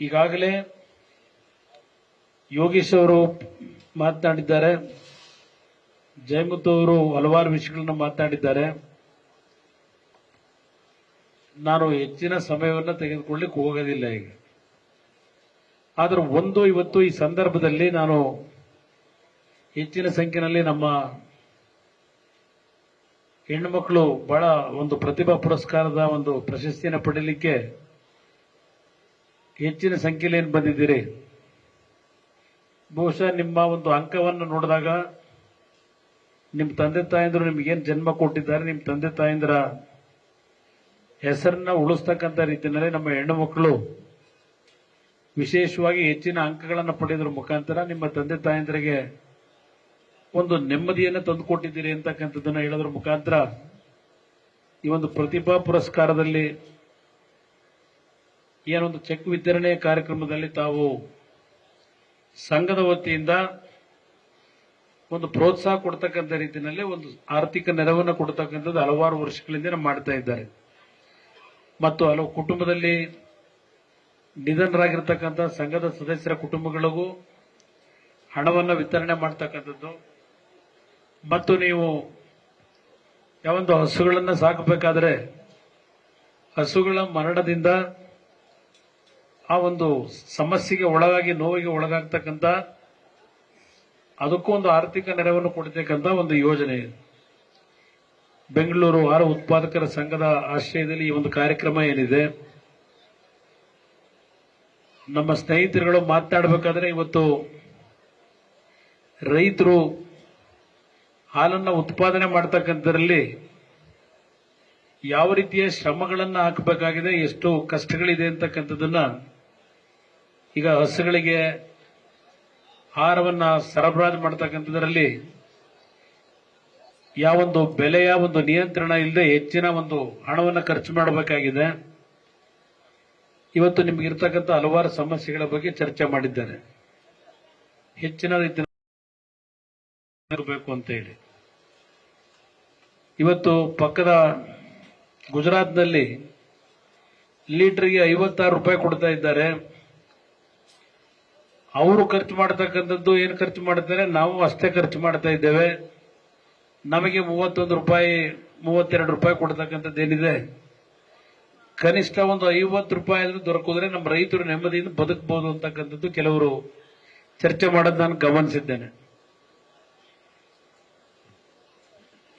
ಈಗಾಗಲೇ ಯೋಗೀಶ್ ಅವರು ಮಾತನಾಡಿದ್ದಾರೆ, ಜಯಮುತ್ತು ಅವರು ಹಲವಾರು ವಿಷಯಗಳನ್ನು ಮಾತನಾಡಿದ್ದಾರೆ. ನಾನು ಹೆಚ್ಚಿನ ಸಮಯವನ್ನು ತೆಗೆದುಕೊಳ್ಳಿಕ್ಕೆ ಹೋಗೋದಿಲ್ಲ ಈಗ. ಆದರೂ ಇವತ್ತು ಈ ಸಂದರ್ಭದಲ್ಲಿ ನಾನು ಹೆಚ್ಚಿನ ಸಂಖ್ಯೆಯಲ್ಲಿ ನಮ್ಮ ಹೆಣ್ಣು ಮಕ್ಕಳು ಬಹಳ ಒಂದು ಪ್ರತಿಭಾ ಪುರಸ್ಕಾರದ ಒಂದು ಪ್ರಶಸ್ತಿಯನ್ನು ಪಡೆಯಲಿಕ್ಕೆ ಹೆಚ್ಚಿನ ಸಂಖ್ಯೆಯಲ್ಲಿ ಏನು ಬಂದಿದ್ದೀರಿ. ಬಹುಶಃ ನಿಮ್ಮ ಒಂದು ಅಂಕವನ್ನು ನೋಡಿದಾಗ ನಿಮ್ಮ ತಂದೆ ತಾಯಂದಿರು ನಿಮಗೇನು ಜನ್ಮ ಕೊಟ್ಟಿದ್ದಾರೆ, ನಿಮ್ಮ ತಂದೆ ತಾಯಂದಿರ ಹೆಸರನ್ನ ಉಳಿಸ್ತಕ್ಕಂಥ ರೀತಿಯಲ್ಲಿ ನಮ್ಮ ಹೆಣ್ಣು ಮಕ್ಕಳು ವಿಶೇಷವಾಗಿ ಹೆಚ್ಚಿನ ಅಂಕಗಳನ್ನು ಪಡೆಯೋದ್ರ ಮುಖಾಂತರ ನಿಮ್ಮ ತಂದೆ ತಾಯಂದಿರಿಗೆ ಒಂದು ನೆಮ್ಮದಿಯನ್ನು ತಂದುಕೊಟ್ಟಿದ್ದೀರಿ ಅಂತಕ್ಕಂಥದ್ದನ್ನು ಹೇಳೋದ್ರ ಮುಖಾಂತರ ಈ ಒಂದು ಪ್ರತಿಭಾ ಪುರಸ್ಕಾರದಲ್ಲಿ ಏನೊಂದು ಚೆಕ್ ವಿತರಣೆ ಕಾರ್ಯಕ್ರಮದಲ್ಲಿ ತಾವು ಸಂಘದ ವತಿಯಿಂದ ಒಂದು ಪ್ರೋತ್ಸಾಹ ಕೊಡ್ತಕ್ಕಂಥ ರೀತಿಯಲ್ಲಿ ಒಂದು ಆರ್ಥಿಕ ನೆರವನ್ನು ಕೊಡ್ತಕ್ಕಂಥದ್ದು ಹಲವಾರು ವರ್ಷಗಳಿಂದ ಮಾಡ್ತಾ ಇದ್ದಾರೆ. ಮತ್ತು ಹಲವು ಕುಟುಂಬದಲ್ಲಿ ನಿಧನರಾಗಿರ್ತಕ್ಕಂಥ ಸಂಘದ ಸದಸ್ಯರ ಕುಟುಂಬಗಳಿಗೂ ಹಣವನ್ನು ವಿತರಣೆ ಮಾಡ್ತಕ್ಕಂಥದ್ದು. ಮತ್ತು ನೀವು ಯಾವೊಂದು ಹಸುಗಳನ್ನು ಸಾಕಬೇಕಾದ್ರೆ ಹಸುಗಳ ಮರಣದಿಂದ ಆ ಒಂದು ಸಮಸ್ಯೆಗೆ ಒಳಗಾಗಿ ನೋವಿಗೆ ಒಳಗಾಗ್ತಕ್ಕಂಥ ಅದಕ್ಕೂ ಒಂದು ಆರ್ಥಿಕ ನೆರವನ್ನು ಕೊಡ್ತಕ್ಕಂಥ ಒಂದು ಯೋಜನೆ. ಬೆಂಗಳೂರು ಹಾಲು ಉತ್ಪಾದಕರ ಸಂಘದ ಆಶ್ರಯದಲ್ಲಿ ಈ ಒಂದು ಕಾರ್ಯಕ್ರಮ ಏನಿದೆ, ನಮ್ಮ ಸ್ನೇಹಿತರುಗಳು ಮಾತನಾಡಬೇಕಾದ್ರೆ ಇವತ್ತು ರೈತರು ಹಾಲನ್ನು ಉತ್ಪಾದನೆ ಮಾಡ್ತಕ್ಕಂಥದ್ರಲ್ಲಿ ಯಾವ ರೀತಿಯ ಶ್ರಮಗಳನ್ನು ಹಾಕಬೇಕಾಗಿದೆ, ಎಷ್ಟು ಕಷ್ಟಗಳಿದೆ ಅಂತಕ್ಕಂಥದ್ದನ್ನ ಈಗ ಹಸುಗಳಿಗೆ ಆಹಾರವನ್ನು ಸರಬರಾಜು ಮಾಡ್ತಕ್ಕಂಥದ್ರಲ್ಲಿ ಯಾವೊಂದು ಬೆಲೆಯ ಒಂದು ನಿಯಂತ್ರಣ ಇಲ್ಲದೆ ಹೆಚ್ಚಿನ ಒಂದು ಹಣವನ್ನು ಖರ್ಚು ಮಾಡಬೇಕಾಗಿದೆ. ಇವತ್ತು ನಿಮಗಿರ್ತಕ್ಕಂಥ ಹಲವಾರು ಸಮಸ್ಯೆಗಳ ಬಗ್ಗೆ ಚರ್ಚೆ ಮಾಡಿದ್ದಾರೆ. ಹೆಚ್ಚಿನ ರೀತಿಯ ಇರಬೇಕು ಅಂತ ಹೇಳಿ ಇವತ್ತು ಪಕ್ಕದ ಗುಜರಾತ್ನಲ್ಲಿ ಲೀಟರ್ಗೆ 56 ರೂಪಾಯಿ ಕೊಡ್ತಾ ಇದ್ದಾರೆ. ಅವರು ಖರ್ಚು ಮಾಡತಕ್ಕಂಥದ್ದು ಏನು ಖರ್ಚು ಮಾಡ್ತಾರೆ, ನಾವು ಅಷ್ಟೇ ಖರ್ಚು ಮಾಡ್ತಾ ಇದ್ದೇವೆ. ನಮಗೆ 31 ರೂಪಾಯಿ 32 ರೂಪಾಯಿ ಕೊಡ್ತಕ್ಕಂಥದ್ದು ಏನಿದೆ, ಕನಿಷ್ಠ ಒಂದು 50 ರೂಪಾಯಿ ಆದ್ರೂ ದೊರಕಿದ್ರೆ ನಮ್ಮ ರೈತರು ನೆಮ್ಮದಿಯಿಂದ ಬದುಕಬಹುದು ಅಂತಕ್ಕಂಥದ್ದು ಕೆಲವರು ಚರ್ಚೆ ಮಾಡೋದು ನಾನು ಗಮನಿಸಿದ್ದೇನೆ.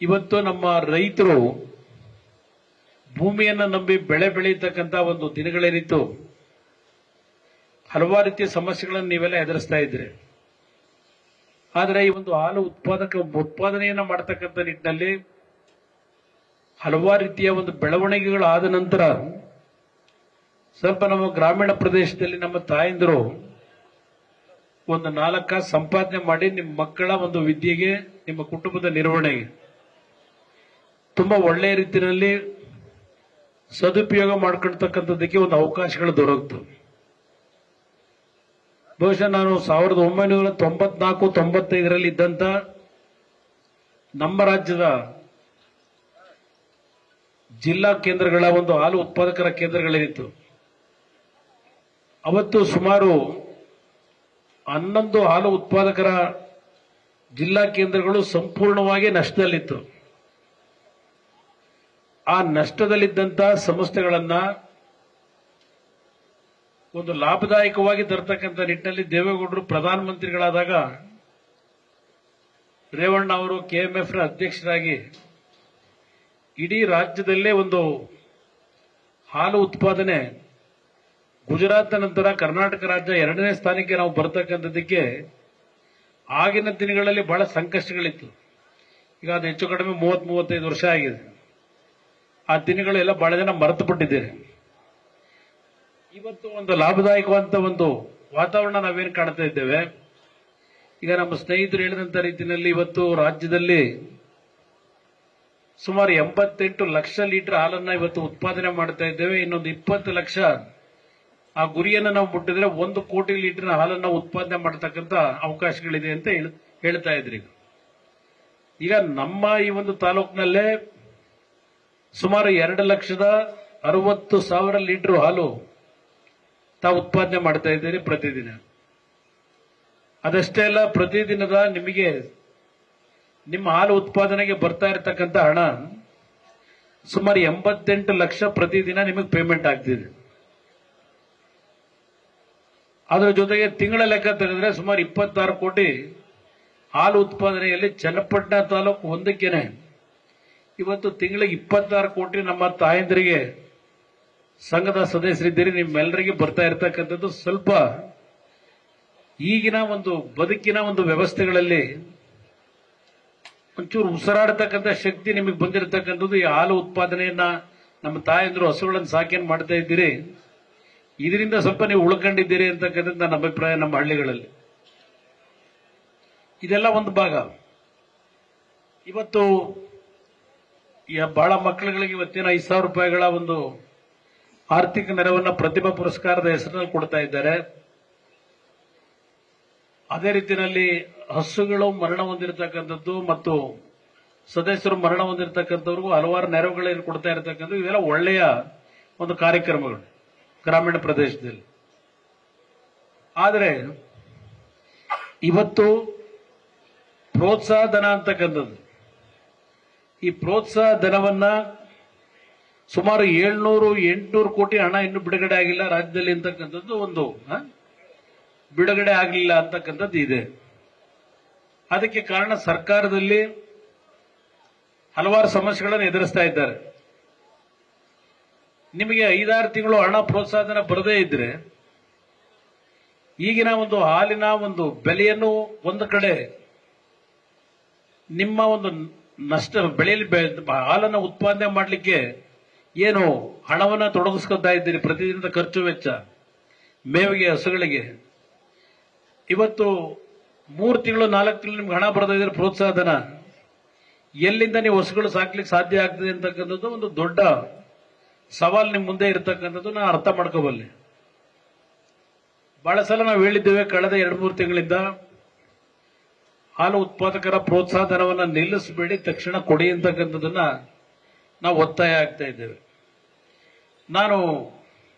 ಇವತ್ತು ನಮ್ಮ ರೈತರು ಭೂಮಿಯನ್ನು ನಂಬಿ ಬೆಳೆ ಬೆಳೆಯತಕ್ಕಂಥ ಒಂದು ದಿನಗಳೇನಿತ್ತು, ಹಲವಾರು ರೀತಿಯ ಸಮಸ್ಯೆಗಳನ್ನು ನೀವೆಲ್ಲ ಎದುರಿಸ್ತಾ ಇದ್ರಿ. ಆದರೆ ಈ ಒಂದು ಹಾಲು ಉತ್ಪಾದನೆಯನ್ನ ಮಾಡತಕ್ಕಂಥ ನಿಟ್ಟಿನಲ್ಲಿ ಹಲವಾರು ರೀತಿಯ ಒಂದು ಬೆಳವಣಿಗೆಗಳು ಆದ ನಂತರ ಸ್ವಲ್ಪ ನಮ್ಮ ಗ್ರಾಮೀಣ ಪ್ರದೇಶದಲ್ಲಿ ನಮ್ಮ ತಾಯಂದಿರು ಒಂದು 4 ಕಾಸು ಸಂಪಾದನೆ ಮಾಡಿ ನಿಮ್ಮ ಮಕ್ಕಳ ಒಂದು ವಿದ್ಯೆಗೆ, ನಿಮ್ಮ ಕುಟುಂಬದ ನಿರ್ವಹಣೆಗೆ ತುಂಬಾ ಒಳ್ಳೆಯ ರೀತಿಯಲ್ಲಿ ಸದುಪಯೋಗ ಮಾಡ್ಕೊಳ್ತಕ್ಕಂಥದ್ದಕ್ಕೆ ಒಂದು ಅವಕಾಶಗಳು ದೊರಕಿತು. ಬಹುಶಃ ನಾನು 1994-95 ಇದ್ದಂತ ನಮ್ಮ ರಾಜ್ಯದ ಜಿಲ್ಲಾ ಕೇಂದ್ರಗಳ ಒಂದು ಹಾಲು ಉತ್ಪಾದಕರ ಕೇಂದ್ರಗಳೇನಿತ್ತು, ಅವತ್ತು ಸುಮಾರು 11 ಹಾಲು ಉತ್ಪಾದಕರ ಜಿಲ್ಲಾ ಕೇಂದ್ರಗಳು ಸಂಪೂರ್ಣವಾಗಿ ನಷ್ಟದಲ್ಲಿತ್ತು. ಆ ನಷ್ಟದಲ್ಲಿದ್ದಂತ ಸಂಸ್ಥೆಗಳನ್ನ ಒಂದು ಲಾಭದಾಯಕವಾಗಿ ತರತಕ್ಕಂಥ ನಿಟ್ಟಿನಲ್ಲಿ ದೇವೇಗೌಡರು ಪ್ರಧಾನಮಂತ್ರಿಗಳಾದಾಗ ರೇವಣ್ಣ ಅವರು KMF ನ ಅಧ್ಯಕ್ಷರಾಗಿ ಇಡೀ ರಾಜ್ಯದಲ್ಲೇ ಒಂದು ಹಾಲು ಉತ್ಪಾದನೆ ಗುಜರಾತ್ ನಂತರ ಕರ್ನಾಟಕ ರಾಜ್ಯ 2ನೇ ಸ್ಥಾನಕ್ಕೆ ನಾವು ಬರತಕ್ಕಂಥದ್ದಕ್ಕೆ ಆಗಿನ ದಿನಗಳಲ್ಲಿ ಬಹಳ ಸಂಕಷ್ಟಗಳಿತ್ತು. ಈಗ ಅದು ಹೆಚ್ಚು ಕಡಿಮೆ 30-35 ವರ್ಷ ಆಗಿದೆ. ಆ ದಿನಗಳೆಲ್ಲ ಬಹಳ ಜನ ಮರೆತು ಬಿಟ್ಟಿದ್ದೇವೆ. ಇವತ್ತು ಒಂದು ಲಾಭದಾಯಕವಾದಂತ ಒಂದು ವಾತಾವರಣ ನಾವೇನು ಕಾಣ್ತಾ ಇದ್ದೇವೆ. ಈಗ ನಮ್ಮ ಸ್ನೇಹಿತರು ಹೇಳಿದಂತ ರೀತಿಯಲ್ಲಿ ಇವತ್ತು ರಾಜ್ಯದಲ್ಲಿ ಸುಮಾರು 88 ಲಕ್ಷ ಲೀಟರ್ ಹಾಲನ್ನ ಇವತ್ತು ಉತ್ಪಾದನೆ ಮಾಡ್ತಾ ಇದ್ದೇವೆ. ಇನ್ನೊಂದು 20 ಲಕ್ಷ ಆ ಗುರಿಯನ್ನು ನಾವು ಮುಟ್ಟಿದ್ರೆ 1 ಕೋಟಿ ಲೀಟರ್ ಹಾಲನ್ನ ಉತ್ಪಾದನೆ ಮಾಡತಕ್ಕಂತ ಅವಕಾಶಗಳಿದೆ ಅಂತ ಹೇಳ್ತಾ ಇದ್ರಿ. ಈಗ ನಮ್ಮ ಈ ಒಂದು ತಾಲೂಕಿನಲ್ಲೇ ಸುಮಾರು 2,60,60,000 ಲೀಟರ್ ಹಾಲು ತಾವು ಉತ್ಪಾದನೆ ಮಾಡ್ತಾ ಇದ್ದೀರಿ ಪ್ರತಿದಿನ. ಅದಷ್ಟೇ ಅಲ್ಲ, ಪ್ರತಿದಿನದ ನಿಮಗೆ ನಿಮ್ಮ ಹಾಲು ಉತ್ಪಾದನೆಗೆ ಬರ್ತಾ ಇರತಕ್ಕಂಥ ಹಣ ಸುಮಾರು 88 ಲಕ್ಷ ಪ್ರತಿದಿನ ನಿಮಗೆ ಪೇಮೆಂಟ್ ಆಗ್ತಿದೆ. ಅದರ ಜೊತೆಗೆ ತಿಂಗಳ ಲೆಕ್ಕ ತೆಗೆದ್ರೆ ಸುಮಾರು 26 ಕೋಟಿ ಹಾಲು ಉತ್ಪಾದನೆಯಲ್ಲಿ ಚನ್ನಪಟ್ಟಣ ತಾಲೂಕು ಒಂದಕ್ಕೇನೆ ಇವತ್ತು ತಿಂಗಳಿಗೆ 26 ಕೋಟಿ ನಮ್ಮ ತಾಯಂದಿರಿಗೆ ಸಂಘದ ಸದಸ್ಯರಿದ್ದೀರಿ, ನಿಮ್ಮೆಲ್ಲರಿಗೆ ಬರ್ತಾ ಇರತಕ್ಕಂಥದ್ದು ಸ್ವಲ್ಪ ಈಗಿನ ಒಂದು ಬದುಕಿನ ಒಂದು ವ್ಯವಸ್ಥೆಗಳಲ್ಲಿ ಒಂಚೂರು ಉಸಿರಾಡತಕ್ಕಂಥ ಶಕ್ತಿ ನಿಮಗೆ ಬಂದಿರತಕ್ಕಂಥದ್ದು ಈ ಹಾಲು ಉತ್ಪಾದನೆಯನ್ನ ನಮ್ಮ ತಾಯಂದಿರು ಹಸುಗಳನ್ನು ಸಾಕೇನು ಮಾಡ್ತಾ ಇದ್ದೀರಿ, ಇದರಿಂದ ಸ್ವಲ್ಪ ನೀವು ಉಳ್ಕೊಂಡಿದ್ದೀರಿ ಅಂತಕ್ಕಂಥದ್ದು ನನ್ನ ಅಭಿಪ್ರಾಯ. ನಮ್ಮ ಹಳ್ಳಿಗಳಲ್ಲಿ ಇದೆಲ್ಲ ಒಂದು ಭಾಗ. ಇವತ್ತು ಬಹಳ ಮಕ್ಕಳುಗಳಿಗೆ ಇವತ್ತಿನ 5,000 ರೂಪಾಯಿಗಳ ಒಂದು ಆರ್ಥಿಕ ನೆರವನ್ನ ಪ್ರತಿಭಾ ಪುರಸ್ಕಾರದ ಹೆಸರಿನಲ್ಲಿ ಕೊಡ್ತಾ ಇದ್ದಾರೆ. ಅದೇ ರೀತಿಯಲ್ಲಿ ಹಸುಗಳು ಮರಣ ಹೊಂದಿರತಕ್ಕಂಥದ್ದು ಮತ್ತು ಸದಸ್ಯರು ಮರಣ ಹೊಂದಿರತಕ್ಕಂಥವ್ರಿಗೂ ಹಲವಾರು ನೆರವುಗಳನ್ನು ಕೊಡ್ತಾ ಇರತಕ್ಕಂಥದ್ದು ಇವೆಲ್ಲ ಒಳ್ಳೆಯ ಒಂದು ಕಾರ್ಯಕ್ರಮಗಳು ಗ್ರಾಮೀಣ ಪ್ರದೇಶದಲ್ಲಿ. ಆದರೆ ಇವತ್ತು ಪ್ರೋತ್ಸಾಹ ಧನ ಅಂತಕ್ಕಂಥದ್ದು, ಈ ಪ್ರೋತ್ಸಾಹ ಧನವನ್ನ ಸುಮಾರು 700-800 ಕೋಟಿ ಹಣ ಇನ್ನು ಬಿಡುಗಡೆ ಆಗಿಲ್ಲ ರಾಜ್ಯದಲ್ಲಿ ಅಂತಕ್ಕಂಥದ್ದು ಒಂದು ಬಿಡುಗಡೆ ಆಗಲಿಲ್ಲ ಅಂತಕ್ಕಂಥದ್ದು ಇದೆ. ಅದಕ್ಕೆ ಕಾರಣ ಸರ್ಕಾರದಲ್ಲಿ ಹಲವಾರು ಸಮಸ್ಯೆಗಳನ್ನು ಎದುರಿಸ್ತಾ ಇದ್ದಾರೆ. ನಿಮಗೆ 5-6 ತಿಂಗಳು ಹಣ ಪ್ರೋತ್ಸಾಹಧನ ಬರದೇ ಇದ್ರೆ ಈಗಿನ ಒಂದು ಹಾಲಿನ ಒಂದು ಬೆಲೆಯನ್ನು ಒಂದು ಕಡೆ ನಿಮ್ಮ ಒಂದು ನಷ್ಟ ಬೆಳೆಯಲ್ಲಿ ಹಾಲನ್ನು ಉತ್ಪಾದನೆ ಮಾಡಲಿಕ್ಕೆ ಏನು ಹಣವನ್ನ ತೊಡಗಿಸ್ಕೊತಾ ಇದ್ದೀರಿ, ಪ್ರತಿದಿನದ ಖರ್ಚು ವೆಚ್ಚ ಮೇವಿಗೆ ಹಸುಗಳಿಗೆ, ಇವತ್ತು 3 ತಿಂಗಳು 4 ತಿಂಗಳು ನಿಮ್ಗೆ ಹಣ ಬರ್ತಾ ಇದ್ರೆ ಪ್ರೋತ್ಸಾಹ ಧನ ಎಲ್ಲಿಂದ ನೀವು ಹಸುಗಳು ಸಾಕ್ಲಿಕ್ಕೆ ಸಾಧ್ಯ ಆಗ್ತದೆ ಅಂತಕ್ಕಂಥದ್ದು ಒಂದು ದೊಡ್ಡ ಸವಾಲು ನಿಮ್ಮ ಮುಂದೆ ಇರತಕ್ಕಂಥದ್ದು ನಾನು ಅರ್ಥ ಮಾಡ್ಕೋಬಲ್ಲೆ. ಬಹಳ ಸಲ ನಾವು ಹೇಳಿದ್ದೇವೆ, ಕಳೆದ 2-3 ತಿಂಗಳಿಂದ ಹಾಲು ಉತ್ಪಾದಕರ ಪ್ರೋತ್ಸಾಹ ಧನವನ್ನು ನಿಲ್ಲಿಸಬೇಡಿ, ತಕ್ಷಣ ಕೊಡಿ ಅಂತಕ್ಕಂಥದ್ದನ್ನ ನಾವು ಒತ್ತಾಯ ಆಗ್ತಾ ಇದ್ದೇವೆ. ನಾನು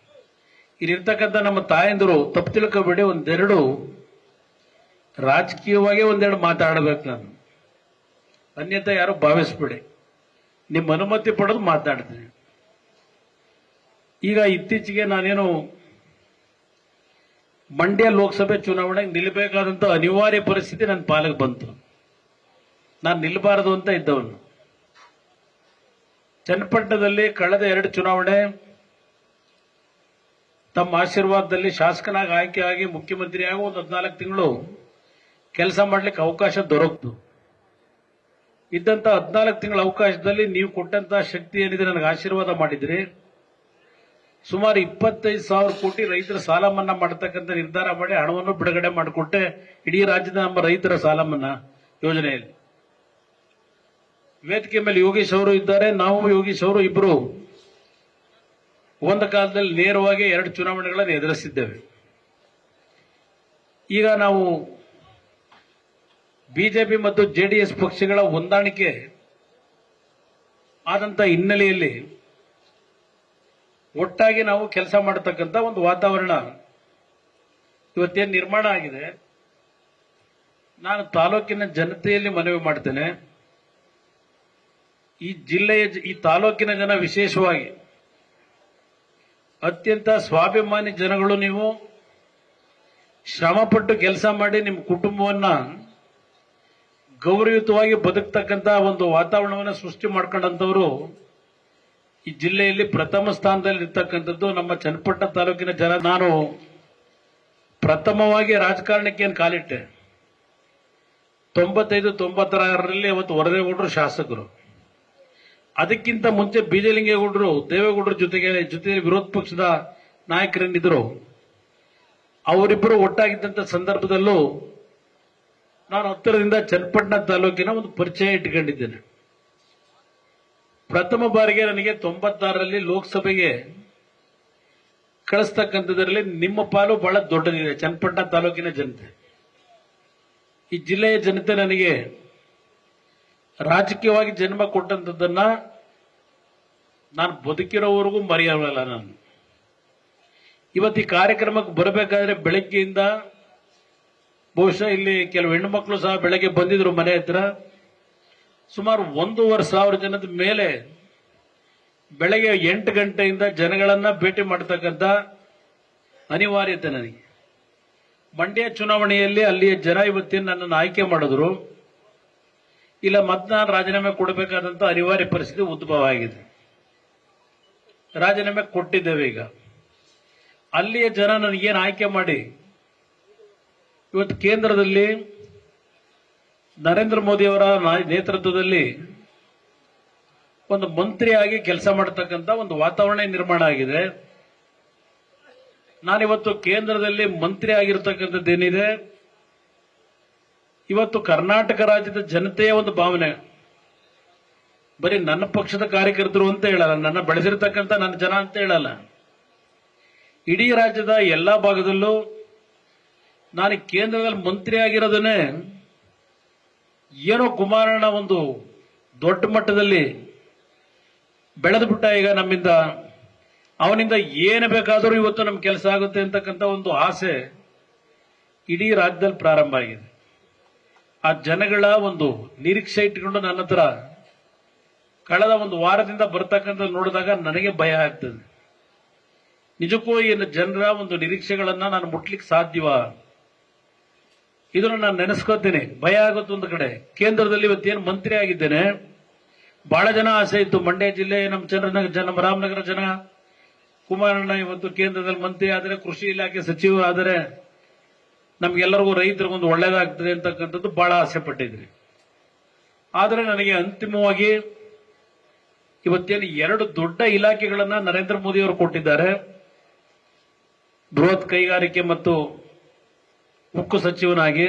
ಇಲ್ಲಿರ್ತಕ್ಕಂಥ ನಮ್ಮ ತಾಯಂದಿರು ತಪ್ಪು ತಿಳ್ಕೋಬೇಡಿ, ಒಂದೆರಡು ರಾಜಕೀಯವಾಗಿ ಒಂದೆರಡು ಮಾತಾಡಬೇಕು. ನಾನು ಅನ್ಯತಾ ಯಾರು ಭಾವಿಸ್ಬೇಡಿ, ನಿಮ್ಮ ಅನುಮತಿ ಪಡೆದು ಮಾತಾಡ್ತೀನಿ. ಈಗ ಇತ್ತೀಚೆಗೆ ನಾನೇನು ಮಂಡ್ಯ ಲೋಕಸಭೆ ಚುನಾವಣೆಗೆ ನಿಲ್ಲಬೇಕಾದಂತ ಅನಿವಾರ್ಯ ಪರಿಸ್ಥಿತಿ ನನ್ನ ಪಾಲಿಗೆ ಬಂತು. ನಾನು ನಿಲ್ಲಬಾರದು ಅಂತ ಇದ್ದವನು. ಚನ್ನಪಟ್ಟಣದಲ್ಲಿ ಕಳೆದ 2 ಚುನಾವಣೆ ತಮ್ಮ ಆಶೀರ್ವಾದದಲ್ಲಿ ಶಾಸಕನಾಗಿ ಆಯ್ಕೆಯಾಗಿ ಮುಖ್ಯಮಂತ್ರಿಯಾಗಿ ಒಂದು 14 ತಿಂಗಳು ಕೆಲಸ ಮಾಡ್ಲಿಕ್ಕೆ ಅವಕಾಶ ದೊರಕಿತು. ಇದ್ದಂತ 14 ತಿಂಗಳ ಅವಕಾಶದಲ್ಲಿ ನೀವು ಕೊಟ್ಟಂತ ಶಕ್ತಿ ಏನಿದೆ ನನಗೆ ಆಶೀರ್ವಾದ ಮಾಡಿದ್ರಿ. ಸುಮಾರು 25,000 ಕೋಟಿ ರೈತರ ಸಾಲ ಮನ್ನಾ ಮಾಡತಕ್ಕಂಥ ನಿರ್ಧಾರ ಮಾಡಿ ಹಣವನ್ನು ಬಿಡುಗಡೆ ಮಾಡಿಕೊಟ್ಟೆ ಇಡೀ ರಾಜ್ಯದ ನಮ್ಮ ರೈತರ ಸಾಲ ಮನ್ನಾ ಯೋಜನೆಯಲ್ಲಿ. ವೇದಿಕೆ ಮೇಲೆ ಯೋಗೀಶ್ ಅವರು ಇದ್ದಾರೆ, ನಾವು ಯೋಗೀಶ್ ಅವರು ಇಬ್ರು ಒಂದು ಕಾಲದಲ್ಲಿ ನೇರವಾಗಿ 2 ಚುನಾವಣೆಗಳನ್ನು ಎದುರಿಸಿದ್ದೇವೆ. ಈಗ ನಾವು ಬಿಜೆಪಿ ಮತ್ತು ಜೆಡಿಎಸ್ ಪಕ್ಷಗಳ ಹೊಂದಾಣಿಕೆ ಆದಂತ ಹಿನ್ನೆಲೆಯಲ್ಲಿ ಒಟ್ಟಾಗಿ ನಾವು ಕೆಲಸ ಮಾಡತಕ್ಕಂಥ ಒಂದು ವಾತಾವರಣ ಇವತ್ತೇನು ನಿರ್ಮಾಣ ಆಗಿದೆ. ನಾನು ತಾಲೂಕಿನ ಜನತೆಯಲ್ಲಿ ಮನವಿ ಮಾಡ್ತೇನೆ, ಈ ಜಿಲ್ಲೆಯ ಈ ತಾಲೂಕಿನ ಜನ ವಿಶೇಷವಾಗಿ ಅತ್ಯಂತ ಸ್ವಾಭಿಮಾನಿ ಜನಗಳು. ನೀವು ಶ್ರಮಪಟ್ಟು ಕೆಲಸ ಮಾಡಿ ನಿಮ್ಮ ಕುಟುಂಬವನ್ನ ಗೌರವಯುತವಾಗಿ ಬದುಕ್ತಕ್ಕಂಥ ಒಂದು ವಾತಾವರಣವನ್ನು ಸೃಷ್ಟಿ ಮಾಡ್ಕೊಂಡಂತವರು ಈ ಜಿಲ್ಲೆಯಲ್ಲಿ ಪ್ರಥಮ ಸ್ಥಾನದಲ್ಲಿ ಇರ್ತಕ್ಕಂಥದ್ದು ನಮ್ಮ ಚನ್ನಪಟ್ಟಣ ತಾಲೂಕಿನ ಜನ. ನಾನು ಪ್ರಥಮವಾಗಿ ರಾಜಕಾರಣಕ್ಕೆ ಏನು ಕಾಲಿಟ್ಟೆ 95-96ರಲ್ಲಿ ಅವತ್ತು ವರದೇಗೌಡರು ಶಾಸಕರು. ಅದಕ್ಕಿಂತ ಮುಂಚೆ ಬೀಜಲಿಂಗೇಗೌಡರು ದೇವೇಗೌಡರ ಜೊತೆಗೆ ವಿರೋಧ ಪಕ್ಷದ ನಾಯಕರೇನಿದ್ರು ಅವರಿಬ್ಬರು ಒಟ್ಟಾಗಿದ್ದಂತ ಸಂದರ್ಭದಲ್ಲೂ ನಾನು ಹತ್ತಿರದಿಂದ ಚನ್ನಪಟ್ಟಣ ತಾಲೂಕಿನ ಒಂದು ಪರಿಚಯ ಇಟ್ಕೊಂಡಿದ್ದೇನೆ. ಪ್ರಥಮ ಬಾರಿಗೆ ನನಗೆ 96ರಲ್ಲಿ ಲೋಕಸಭೆಗೆ ಕಳಿಸ್ತಕ್ಕಂಥದ್ರಲ್ಲಿ ನಿಮ್ಮ ಪಾಲು ಬಹಳ ದೊಡ್ಡದಿದೆ. ಚನ್ನಪಟ್ಟಣ ತಾಲೂಕಿನ ಜನತೆ, ಈ ಜಿಲ್ಲೆಯ ಜನತೆ ನನಗೆ ರಾಜಕೀಯವಾಗಿ ಜನ್ಮ ಕೊಟ್ಟಂತದ್ದನ್ನ ನಾನು ಬದುಕಿರೋವರೆಗೂ ಮರೆಯಲ್ಲ. ನಾನು ಇವತ್ತು ಈ ಕಾರ್ಯಕ್ರಮಕ್ಕೆ ಬರಬೇಕಾದ್ರೆ ಬೆಳಗ್ಗೆಯಿಂದ ಬಹುಶಃ ಇಲ್ಲಿ ಕೆಲವು ಹೆಣ್ಣು ಮಕ್ಕಳು ಸಹ ಬೆಳಗ್ಗೆ ಬಂದಿದ್ರು ಮನೆ ಹತ್ರ. ಸುಮಾರು 1,500 ಜನದ ಮೇಲೆ ಬೆಳಗ್ಗೆ 8 ಗಂಟೆಯಿಂದ ಜನಗಳನ್ನ ಭೇಟಿ ಮಾಡತಕ್ಕಂಥ ಅನಿವಾರ್ಯತೆ ನನಗೆ. ಮಂಡ್ಯ ಚುನಾವಣೆಯಲ್ಲಿ ಅಲ್ಲಿಯ ಜನ ಇವತ್ತಿನ ನನ್ನನ್ನು ಆಯ್ಕೆ ಮಾಡಿದ್ರು. ಇಲ್ಲ ನಾನು ರಾಜೀನಾಮೆ ಕೊಡಬೇಕಾದಂತ ಅನಿವಾರ್ಯ ಪರಿಸ್ಥಿತಿ ಉದ್ಭವ ಆಗಿದೆ. ರಾಜೀನಾಮೆ ಕೊಟ್ಟಿದ್ದೇವೆ. ಈಗ ಅಲ್ಲಿಯ ಜನ ನನಗೇನು ಆಯ್ಕೆ ಮಾಡಿ ಇವತ್ತು ಕೇಂದ್ರದಲ್ಲಿ ನರೇಂದ್ರ ಮೋದಿ ಅವರ ನೇತೃತ್ವದಲ್ಲಿ ಒಂದು ಮಂತ್ರಿಯಾಗಿ ಕೆಲಸ ಮಾಡತಕ್ಕಂಥ ಒಂದು ವಾತಾವರಣ ನಿರ್ಮಾಣ ಆಗಿದೆ. ನಾನಿವತ್ತು ಕೇಂದ್ರದಲ್ಲಿ ಮಂತ್ರಿ ಆಗಿರ್ತಕ್ಕಂಥದ್ದೇನಿದೆ, ಇವತ್ತು ಕರ್ನಾಟಕ ರಾಜ್ಯದ ಜನತೆಯ ಒಂದು ಭಾವನೆ, ಬರೀ ನನ್ನ ಪಕ್ಷದ ಕಾರ್ಯಕರ್ತರು ಅಂತ ಹೇಳಲ್ಲ, ನನ್ನ ಬೆಳೆಸಿರ್ತಕ್ಕಂಥ ನನ್ನ ಜನ ಅಂತ ಹೇಳಲ್ಲ, ಇಡೀ ರಾಜ್ಯದ ಎಲ್ಲಾ ಭಾಗದಲ್ಲೂ ನಾನು ಕೇಂದ್ರದಲ್ಲಿ ಮಂತ್ರಿ ಆಗಿರೋದನ್ನೇ ಏನೋ ಕುಮಾರಣ್ಣ ಒಂದು ದೊಡ್ಡ ಮಟ್ಟದಲ್ಲಿ ಬೆಳೆದು ಬಿಟ್ಟ, ಈಗ ನಮ್ಮಿಂದ ಅವನಿಂದ ಏನು ಬೇಕಾದರೂ ಇವತ್ತು ನಮ್ಮ ಕೆಲಸ ಆಗುತ್ತೆ ಅಂತಕ್ಕಂಥ ಒಂದು ಆಸೆ ಇಡೀ ರಾಜ್ಯದಲ್ಲಿ ಪ್ರಾರಂಭ ಆಗಿದೆ. ಆ ಜನಗಳ ಒಂದು ನಿರೀಕ್ಷೆ ಇಟ್ಟುಕೊಂಡು ನನ್ನ ಹತ್ರ ಕಳೆದ ಒಂದು ವಾರದಿಂದ ಬರ್ತಕ್ಕಂಥ ನೋಡಿದಾಗ ನನಗೆ ಭಯ ಆಗ್ತದೆ. ನಿಜಕ್ಕೂ ಈ ಜನರ ಒಂದು ನಿರೀಕ್ಷೆಗಳನ್ನ ನಾನು ಮುಟ್ಲಿಕ್ಕೆ ಸಾಧ್ಯವ? ಇದನ್ನು ನಾನು ನೆನೆಸ್ಕೋತೀನಿ. ಭಯ ಆಗುತ್ತೆ. ಒಂದು ಕಡೆ ಕೇಂದ್ರದಲ್ಲಿ ಇವತ್ತೇನು ಮಂತ್ರಿ ಆಗಿದ್ದೇನೆ, ಬಹಳ ಜನ ಆಸೆ ಇತ್ತು. ಮಂಡ್ಯ ಜಿಲ್ಲೆ, ನಮ್ಮ ರಾಮನಗರ ಜನ, ಕುಮಾರಣ್ಣ ಇವತ್ತು ಕೇಂದ್ರದಲ್ಲಿ ಮಂತ್ರಿ ಆದರೆ, ಕೃಷಿ ಇಲಾಖೆ ಸಚಿವರಾದರೆ ನಮ್ಗೆಲ್ಲರಿಗೂ ರೈತರಿಗೊಂದು ಒಳ್ಳೇದಾಗ್ತದೆ ಅಂತಕ್ಕಂಥದ್ದು ಬಹಳ ಆಸೆ ಪಟ್ಟಿದ್ರಿ. ಆದರೆ ನನಗೆ ಅಂತಿಮವಾಗಿ ಇವತ್ತೇನು 2 ದೊಡ್ಡ ಇಲಾಖೆಗಳನ್ನ ನರೇಂದ್ರ ಮೋದಿ ಅವರು ಕೊಟ್ಟಿದ್ದಾರೆ. ಬೃಹತ್ ಕೈಗಾರಿಕೆ ಮತ್ತು ಉಕ್ಕು ಸಚಿವನಾಗಿ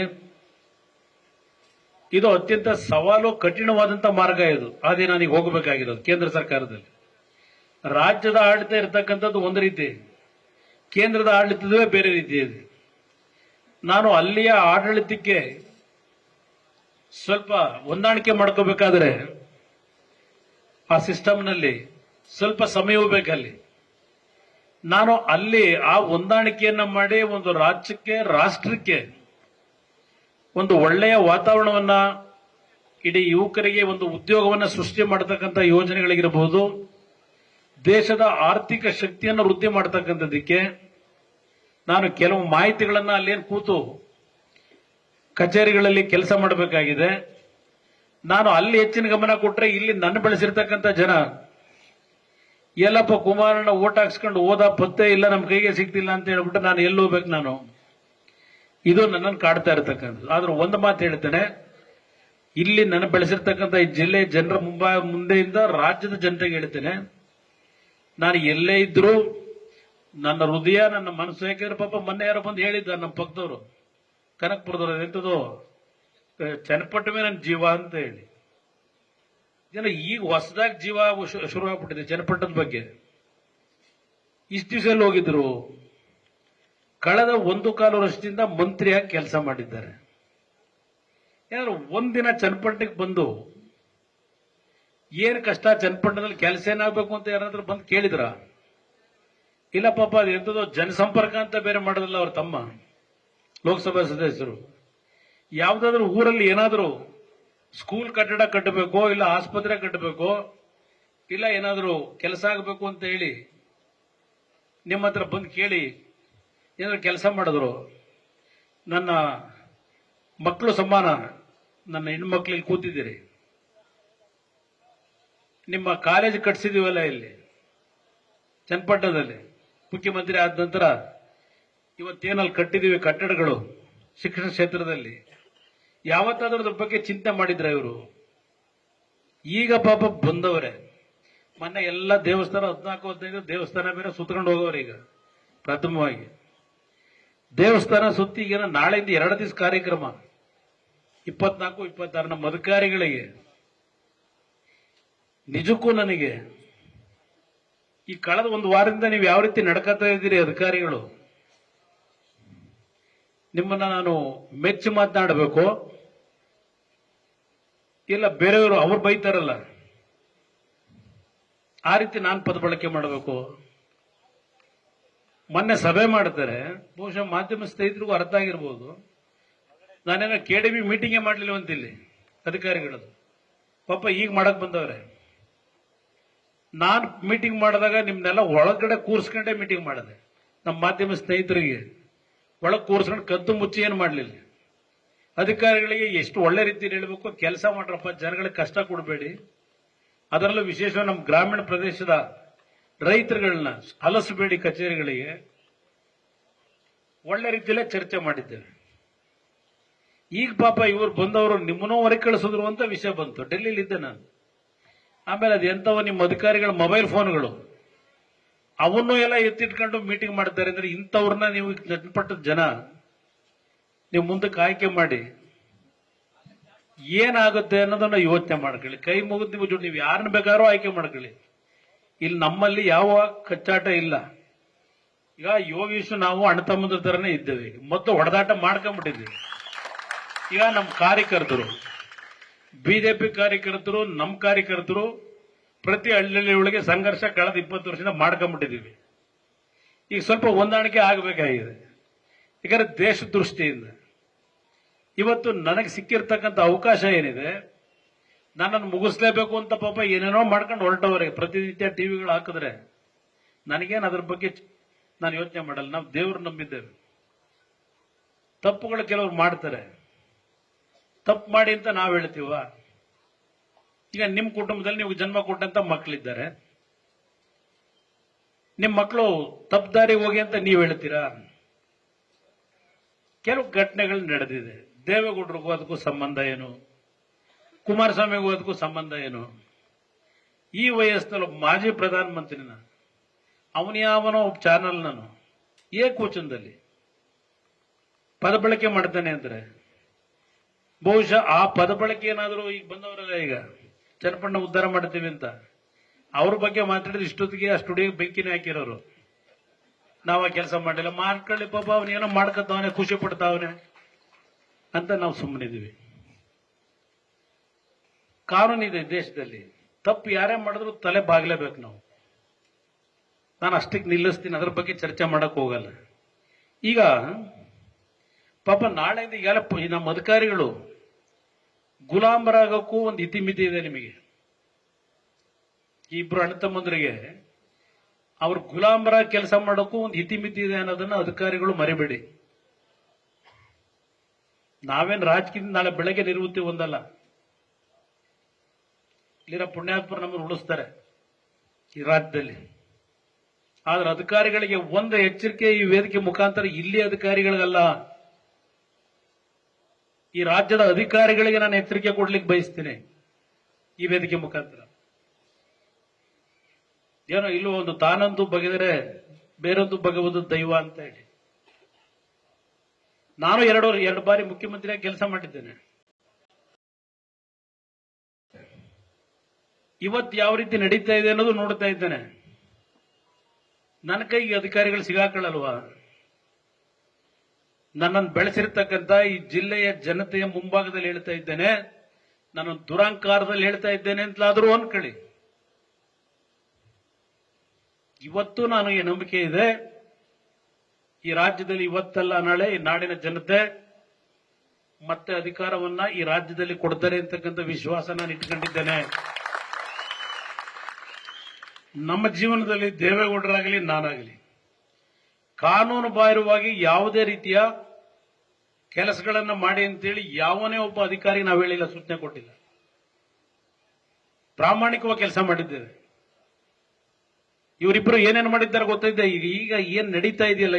ಇದು ಅತ್ಯಂತ ಸವಾಲು, ಕಠಿಣವಾದಂತ ಮಾರ್ಗ. ಇದು ಅದೇ ನನಗೆ ಹೋಗಬೇಕಾಗಿರೋದು. ಕೇಂದ್ರ ಸರ್ಕಾರದಲ್ಲಿ ರಾಜ್ಯದ ಆಡಳಿತ ಇರತಕ್ಕಂಥದ್ದು ಒಂದು ರೀತಿ, ಕೇಂದ್ರದ ಆಡಳಿತವೇ ಬೇರೆ ರೀತಿ ಇದೆ. ನಾನು ಅಲ್ಲಿಯ ಆಡಳಿತಕ್ಕೆ ಸ್ವಲ್ಪ ಹೊಂದಾಣಿಕೆ ಮಾಡ್ಕೋಬೇಕಾದ್ರೆ ಆ ಸಿಸ್ಟಮ್ನಲ್ಲಿ ಸ್ವಲ್ಪ ಸಮಯ ಬೇಕಲ್ಲಿ. ನಾನು ಅಲ್ಲಿ ಆ ಹೊಂದಾಣಿಕೆಯನ್ನ ಮಾಡಿ ಒಂದು ರಾಜ್ಯಕ್ಕೆ, ರಾಷ್ಟ್ರಕ್ಕೆ ಒಂದು ಒಳ್ಳೆಯ ವಾತಾವರಣವನ್ನ, ಇಡೀ ಯುವಕರಿಗೆ ಒಂದು ಉದ್ಯೋಗವನ್ನ ಸೃಷ್ಟಿ ಮಾಡತಕ್ಕಂಥ ಯೋಜನೆಗಳಿಗಿರಬಹುದು, ದೇಶದ ಆರ್ಥಿಕ ಶಕ್ತಿಯನ್ನು ವೃದ್ಧಿ ಮಾಡತಕ್ಕಂಥದ್ದಕ್ಕೆ ನಾನು ಕೆಲವು ಮಾಹಿತಿಗಳನ್ನ ಅಲ್ಲೇನು ಕೂತು ಕಚೇರಿಗಳಲ್ಲಿ ಕೆಲಸ ಮಾಡಬೇಕಾಗಿದೆ. ನಾನು ಅಲ್ಲಿ ಹೆಚ್ಚಿನ ಗಮನ ಕೊಟ್ರೆ ಇಲ್ಲಿ ನನ್ನ ಬೆಳೆಸಿರ್ತಕ್ಕಂಥ ಜನ ಎಲ್ಲಪ್ಪ ಕುಮಾರಣ್ಣ ಓಟ್ ಹಾಕ್ಸ್ಕೊಂಡು ಹೋದ ಪತ್ತೆ ಇಲ್ಲ, ನಮ್ಮ ಕೈಗೆ ಸಿಗ್ತಿಲ್ಲ ಅಂತ ಹೇಳ್ಬಿಟ್ಟು ನಾನು ಎಲ್ಲಿ ಹೋಗ್ಬೇಕು? ನಾನು ಇದು ನನ್ನನ್ನು ಕಾಡ್ತಾ ಇರತಕ್ಕಂಥದ್ದು. ಆದ್ರೂ ಒಂದು ಮಾತು ಹೇಳ್ತೇನೆ, ಇಲ್ಲಿ ನನ್ನ ಬೆಳೆಸಿರ್ತಕ್ಕಂಥ ಈ ಜಿಲ್ಲೆ ಜನರ ಮುಂದೆಯಿಂದ ರಾಜ್ಯದ ಜನತೆಗೆ ಹೇಳ್ತೇನೆ, ನಾನು ಎಲ್ಲೇ ಇದ್ರು ನನ್ನ ಹೃದಯ, ನನ್ನ ಮನಸ್ಸು, ಯಾಕೆಂದ್ರೆ ಪಾಪ ಮೊನ್ನೆ ಯಾರೋ ಬಂದು ಹೇಳಿದ್ದ ನಮ್ಮ ಪಕ್ಕದವರು, ಕನಕಪುರದವರು, ಎಂಥದ್ದು ಚನ್ನಪಟ್ಟ ಮೇಲೆ ನನ್ನ ಜೀವ ಅಂತ ಹೇಳಿ. ಜನ ಈಗ ಹೊಸದಾಗಿ ಜೀವ ಶುರುವಾಗ್ಬಿಟ್ಟಿದೆ ಚನ್ನಪಟ್ಟಣದ ಬಗ್ಗೆ. ಇಷ್ಟು ದಿವಸ ಹೋಗಿದ್ರು, ಕಳೆದ 1.25 ವರ್ಷದಿಂದ ಮಂತ್ರಿಯಾಗಿ ಕೆಲಸ ಮಾಡಿದ್ದಾರೆ. ಯಾರು ಒಂದಿನ ಚನ್ನಪಟ್ಟಣಕ್ಕೆ ಬಂದು ಏನು ಕಷ್ಟ, ಚನ್ನಪಟ್ಟಣದಲ್ಲಿ ಕೆಲಸ ಏನಾಗಬೇಕು ಅಂತ ಯಾರಾದ್ರೂ ಬಂದು ಕೇಳಿದ್ರ? ಇಲ್ಲ ಪಾಪ, ಅದು ಎಂಥದೋ ಜನಸಂಪರ್ಕ ಅಂತ ಬೇರೆ ಮಾಡೋದಲ್ಲ. ಅವ್ರ ತಮ್ಮ ಲೋಕಸಭಾ ಸದಸ್ಯರು ಯಾವ್ದಾದ್ರು ಊರಲ್ಲಿ ಏನಾದರೂ ಸ್ಕೂಲ್ ಕಟ್ಟಡ ಕಟ್ಟಬೇಕೋ, ಇಲ್ಲ ಆಸ್ಪತ್ರೆ ಕಟ್ಟಬೇಕೋ, ಇಲ್ಲ ಏನಾದರೂ ಕೆಲಸ ಆಗಬೇಕು ಅಂತ ಹೇಳಿ ನಿಮ್ಮ ಹತ್ರ ಬಂದು ಕೇಳಿ ಏನಾದ್ರು ಕೆಲಸ ಮಾಡಿದ್ರು? ನನ್ನ ಮಕ್ಕಳು ಸಮಾನ, ನನ್ನ ಹೆಣ್ಮಕ್ಳಿಗೆ ಕೂತಿದ್ದೀರಿ, ನಿಮ್ಮ ಕಾಲೇಜ್ ಕಟ್ಸಿದೀವಲ್ಲ ಇಲ್ಲಿ ಚನ್ನಪಟ್ಟಣದಲ್ಲಿ, ಮುಖ್ಯಮಂತ್ರಿ ಆದ ನಂತರ ಇವತ್ತೇನಲ್ಲಿ ಕಟ್ಟಿದೀವಿ ಕಟ್ಟಡಗಳು ಶಿಕ್ಷಣ ಕ್ಷೇತ್ರದಲ್ಲಿ, ಯಾವತ್ತಾದ್ರೂ ಅದ್ರ ಬಗ್ಗೆ ಚಿಂತೆ ಮಾಡಿದ್ರ ಇವರು? ಈಗ ಪಾಪ ಬಂದವರೇ, ಮೊನ್ನೆ ಎಲ್ಲ ದೇವಸ್ಥಾನ 14-15 ದೇವಸ್ಥಾನ ಬೇರೆ ಸುತ್ಕೊಂಡು ಹೋಗೋರು. ಈಗ ಪ್ರಥಮವಾಗಿ ದೇವಸ್ಥಾನ ಸುತ್ತಿ, ಈಗ ನಾಳೆಯಿಂದ 2 ದಿವಸ ಕಾರ್ಯಕ್ರಮ, 24-26 ನಮ್ಮ ಅಧಿಕಾರಿಗಳಿಗೆ. ನಿಜಕ್ಕೂ ನನಗೆ ಈ ಕಳೆದ 1 ವಾರದಿಂದ ನೀವು ಯಾವ ರೀತಿ ನಡ್ಕೊತಾ ಇದ್ದೀರಿ ಅಧಿಕಾರಿಗಳು, ನಿಮ್ಮನ್ನ ನಾನು ಮೆಚ್ಚಿ ಮಾತನಾಡಬೇಕು, ಇಲ್ಲ ಬೇರೆಯವರು ಅವ್ರು ಬೈತಾರಲ್ಲ ಆ ರೀತಿ ನಾನು ಪದ ಬಳಕೆ ಮಾಡಬೇಕು? ಮೊನ್ನೆ ಸಭೆ ಮಾಡ್ತಾರೆ, ಬಹುಶಃ ಮಾಧ್ಯಮ ಸ್ನೇಹಿತರಿಗೂ ಅರ್ಥ ಆಗಿರ್ಬೋದು. ನಾನೇನೋ KDB ಮೀಟಿಂಗೇ ಮಾಡಲಿಲ್ಲ ಇಲ್ಲಿ ಅಧಿಕಾರಿಗಳದ್ದು. ಪಾಪ ಈಗ ಮಾಡಕ್ ಬಂದವ್ರೆ. ನಾನು ಮೀಟಿಂಗ್ ಮಾಡಿದಾಗ ನಿಮ್ನೆಲ್ಲ ಒಳಗಡೆ ಕೂರ್ಸ್ಕೊಂಡೇ ಮೀಟಿಂಗ್ ಮಾಡಿದೆ. ನಮ್ಮ ಮಾಧ್ಯಮ ಸ್ನೇಹಿತರಿಗೆ ಒಳಗೆ ಕೂರ್ಸ್ಕೊಂಡು ಕದ್ದು ಮುಚ್ಚಿ ಏನು ಮಾಡಲಿಲ್ಲ. ಅಧಿಕಾರಿಗಳಿಗೆ ಎಷ್ಟು ಒಳ್ಳೆ ರೀತಿಯಲ್ಲಿ ಹೇಳಬೇಕು, ಕೆಲಸ ಮಾಡ್ರಪ್ಪ, ಜನಗಳಿಗೆ ಕಷ್ಟ ಕೊಡಬೇಡಿ. ಅದರಲ್ಲೂ ವಿಶೇಷವಾಗಿ ನಮ್ಮ ಗ್ರಾಮೀಣ ಪ್ರದೇಶದ ರೈತರುಗಳನ್ನ ಅಲಸಬೇಡಿ ಕಚೇರಿಗಳಿಗೆ. ಒಳ್ಳೆ ರೀತಿಯಲ್ಲೇ ಚರ್ಚೆ ಮಾಡಿದ್ದೇವೆ. ಈಗ ಪಾಪ ಇವರು ಬಂದವರು ನಿಮ್ಮನ್ನೂ ಹೊರಗೆ ಕಳಿಸಿದ್ರು ಅಂತ ವಿಷಯ ಬಂತು. ಡೆಲ್ಲಿಲಿ ಇದ್ದೆ ನಾನು. ಆಮೇಲೆ ಅದು ಎಂತವ ನಿಮ್ಮ ಅಧಿಕಾರಿಗಳ ಮೊಬೈಲ್ ಫೋನ್ಗಳು ಅವನ್ನೂ ಎಲ್ಲ ಎತ್ತಿಟ್ಕೊಂಡು ಮೀಟಿಂಗ್ ಮಾಡ್ತಾರೆ ಅಂದ್ರೆ ಇಂಥವ್ರನ್ನ ನೀವು ನೆಟ್ಪಟ್ಟದ ಜನ ನೀವು ಮುಂದಕ್ಕೆ ಆಯ್ಕೆ ಮಾಡಿ ಏನಾಗುತ್ತೆ ಅನ್ನೋದನ್ನ ಯೋಚನೆ ಮಾಡ್ಕೊಳ್ಳಿ. ಕೈ ಮುಗಿದು ನೀವು ಜೊತೆ ನೀವು ಯಾರನ್ನ ಬೇಕಾದ್ರೂ ಆಯ್ಕೆ ಮಾಡ್ಕೊಳ್ಳಿ. ಇಲ್ಲಿ ನಮ್ಮಲ್ಲಿ ಯಾವ ಕಚ್ಚಾಟ ಇಲ್ಲ. ಈಗ ಯೋಗೀಶ್ ನಾವು ಅಣ್ಣ ತಮ್ಮಂದ್ರ ತರನೇ ಇದ್ದೇವೆ. ಮೊದಲು ಹೊಡೆದಾಟ ಮಾಡ್ಕೊಂಡ್ಬಿಟ್ಟಿದ್ದೀವಿ. ಈಗ ನಮ್ಮ ಕಾರ್ಯಕರ್ತರು, ಬಿಜೆಪಿ ಕಾರ್ಯಕರ್ತರು, ನಮ್ಮ ಕಾರ್ಯಕರ್ತರು ಪ್ರತಿ ಹಳ್ಳಿ ಒಳಗೆ ಸಂಘರ್ಷ ಕಳೆದ 20 ವರ್ಷದಿಂದ ಮಾಡ್ಕೊಂಡ್ಬಿಟ್ಟಿದ್ದೀವಿ. ಈಗ ಸ್ವಲ್ಪ ಹೊಂದಾಣಿಕೆ ಆಗಬೇಕಾಗಿದೆ. ಯಾಕಂದ್ರೆ ದೇಶ ದೃಷ್ಟಿಯಿಂದ ಇವತ್ತು ನನಗೆ ಸಿಕ್ಕಿರ್ತಕ್ಕಂಥ ಅವಕಾಶ ಏನಿದೆ, ನನ್ನನ್ನು ಮುಗಿಸ್ಲೇಬೇಕು ಅಂತ ಪಾಪ ಏನೇನೋ ಮಾಡ್ಕೊಂಡು ಹೊರಟವರೆಗೆ ಪ್ರತಿನಿತ್ಯ ಟಿವಿಗಳು ಹಾಕಿದ್ರೆ ನನಗೇನು ಅದ್ರ ಬಗ್ಗೆ ನಾನು ಯೋಚನೆ ಮಾಡಲ್ಲ. ನಾವು ದೇವ್ರು ನಂಬಿದ್ದೇವೆ. ತಪ್ಪುಗಳು ಕೆಲವರು ಮಾಡ್ತಾರೆ. ತಪ್ಪು ಮಾಡಿ ಅಂತ ನಾವು ಹೇಳ್ತೀವ? ಈಗ ನಿಮ್ಮ ಕುಟುಂಬದಲ್ಲಿ ನೀವು ಜನ್ಮ ಕೊಟ್ಟಂತ ಮಕ್ಕಳಿದ್ದಾರೆ. ನಿಮ್ಮ ಮಕ್ಕಳು ತಪ್ಪು ದಾರಿಗೆ ಹೋಗಿ ಅಂತ ನೀವು ಹೇಳ್ತೀರಾ? ಕೆಲವು ಘಟನೆಗಳು ನಡೆದಿದೆ. ದೇವೇಗೌಡರಿಗೂ ಅದಕ್ಕೂ ಸಂಬಂಧ ಏನು? ಕುಮಾರಸ್ವಾಮಿಗೂ ಅದಕ್ಕೂ ಸಂಬಂಧ ಏನು? ಈ ವಯಸ್ಸಿನಲ್ಲಿ ಮಾಜಿ ಪ್ರಧಾನಮಂತ್ರಿನ ಅವನ್ಯಾವನೋ ಒಬ್ಬ ಚಾನಲ್ ನಾನು ಏಕವಚನದಲ್ಲಿ ಪದ ಬಳಕೆ ಮಾಡ್ತಾನೆ ಅಂದ್ರೆ ಬಹುಶಃ ಆ ಪದ ಬಳಕೆ ಏನಾದರೂ ಈಗ ಬಂದವರಲ್ಲ, ಈಗ ಚನ್ನಪಣ್ಣ ಉದ್ಧಾರ ಮಾಡ್ತೀವಿ ಅಂತ ಅವ್ರ ಬಗ್ಗೆ ಮಾತಾಡಿದ್ರೆ ಇಷ್ಟೊತ್ತಿಗೆ ಆ ಸ್ಟುಡಿಯೋಗೆ ಬೆಂಕಿನೇ ಹಾಕಿರೋರು. ನಾವ್ ಆ ಕೆಲಸ ಮಾಡಿಲ್ಲ. ಮಾಡ್ಕೊಳ್ಳಿ ಪಾಪ, ಅವನೇನೋ ಮಾಡ್ಕೊತಾವನೆ, ಖುಷಿ ಪಡ್ತಾವನೆ ಅಂತ ನಾವು ಸುಮ್ಮನಿದ್ದೀವಿ. ಕಾನೂನಿದೆ ದೇಶದಲ್ಲಿ. ತಪ್ಪು ಯಾರೇ ಮಾಡಿದ್ರು ತಲೆ ಬಾಗ್ಲೇಬೇಕು ನಾವು. ನಾನು ಅಷ್ಟಕ್ಕೆ ನಿಲ್ಲಿಸ್ತೀನಿ, ಅದ್ರ ಬಗ್ಗೆ ಚರ್ಚೆ ಮಾಡಕ್ ಹೋಗಲ್ಲ. ಈಗ ಪಾಪ ನಾಳೆಯಿಂದ ಈಗೆಲ್ಲ ನಮ್ಮ ಅಧಿಕಾರಿಗಳು ಗುಲಾಮರಾಗಕ್ಕೂ ಒಂದು ಇತಿಮಿತಿ ಇದೆ. ನಿಮಗೆ ಇಬ್ರು ಅಣ್ಣ ತಮ್ಮಂದ್ರಿಗೆ ಅವ್ರ ಗುಲಾಮರಾಗಿ ಕೆಲಸ ಮಾಡೋಕ್ಕೂ ಒಂದು ಇತಿಮಿತಿ ಇದೆ ಅನ್ನೋದನ್ನ ಅಧಿಕಾರಿಗಳು ಮರಿಬೇಡಿ. ನಾವೇನು ರಾಜಕೀಯದಿಂದ ನಾಳೆ ಬೆಳಗ್ಗೆ ನಿವೃತ್ತಿ ಹೊಂದಲ್ಲ. ಇಲ್ಲಿರೋ ಪುಣ್ಯಾತ್ಮರು ನಮ್ಮನ್ನು ಉಳಿಸ್ತಾರೆ ಈ ರಾಜ್ಯದಲ್ಲಿ. ಆದ್ರೆ ಅಧಿಕಾರಿಗಳಿಗೆ ಒಂದು ಎಚ್ಚರಿಕೆ ಈ ವೇದಿಕೆ ಮುಖಾಂತರ, ಇಲ್ಲಿ ಅಧಿಕಾರಿಗಳಿಗಲ್ಲ, ಈ ರಾಜ್ಯದ ಅಧಿಕಾರಿಗಳಿಗೆ ನಾನು ಎಚ್ಚರಿಕೆ ಕೊಡ್ಲಿಕ್ಕೆ ಬಯಸ್ತೀನಿ ಈ ವೇದಿಕೆ ಮುಖಾಂತರ. ಏನೋ ಇಲ್ಲೂ ಒಂದು ತಾನಂದು ಬಗೆದರೆ ಬೇರೊಂದು ಬಗೆವುದು ದೈವ ಅಂತ ಹೇಳಿ. ನಾನು ಎರಡು ಬಾರಿ ಮುಖ್ಯಮಂತ್ರಿಯಾಗಿ ಕೆಲಸ ಮಾಡಿದ್ದೇನೆ. ಇವತ್ತು ಯಾವ ರೀತಿ ನಡೀತಾ ಇದೆ ಅನ್ನೋದು ನೋಡ್ತಾ ಇದ್ದೇನೆ. ನನ್ನ ಕೈಗೆ ಅಧಿಕಾರಿಗಳು ಸಿಗಾಕೊಳ್ಳಲ್ವಾ? ನನ್ನನ್ನು ಬೆಳೆಸಿರ್ತಕ್ಕಂಥ ಈ ಜಿಲ್ಲೆಯ ಜನತೆಯ ಮುಂಭಾಗದಲ್ಲಿ ಹೇಳ್ತಾ ಇದ್ದೇನೆ, ನಾನು ದುರಂಕಾರದಲ್ಲಿ ಹೇಳ್ತಾ ಇದ್ದೇನೆ ಅಂತಲಾದರೂ ಅನ್ಕೊಳ್ಳಿ. ಇವತ್ತು ನಾನು ಈ ನಂಬಿಕೆ ಇದೆ, ಈ ರಾಜ್ಯದಲ್ಲಿ ಇವತ್ತಲ್ಲ ನಾಳೆ ಈ ನಾಡಿನ ಜನತೆ ಮತ್ತೆ ಅಧಿಕಾರವನ್ನ ಈ ರಾಜ್ಯದಲ್ಲಿ ಕೊಡ್ತಾರೆ ಅಂತಕ್ಕಂಥ ವಿಶ್ವಾಸ ನಾನು ಇಟ್ಕೊಂಡಿದ್ದೇನೆ. ನಮ್ಮ ಜೀವನದಲ್ಲಿ ದೇವೇಗೌಡರಾಗಲಿ ನಾನಾಗಲಿ ಕಾನೂನು ಬಾಹಿರವಾಗಿ ಯಾವುದೇ ರೀತಿಯ ಕೆಲಸಗಳನ್ನ ಮಾಡಿ ಅಂತೇಳಿ ಯಾವನೇ ಒಬ್ಬ ಅಧಿಕಾರಿ ನಾವು ಹೇಳಿಲ್ಲ, ಸೂಚನೆ ಕೊಟ್ಟಿಲ್ಲ. ಪ್ರಾಮಾಣಿಕವಾಗಿ ಕೆಲಸ ಮಾಡಿದ್ದೇವೆ. ಇವರಿಬ್ಬರು ಏನೇನು ಮಾಡಿದ್ದಾರೆ ಗೊತ್ತಿದ್ದೆ. ಈಗ ಏನ್ ನಡೀತಾ ಇದೆಯಲ್ಲ,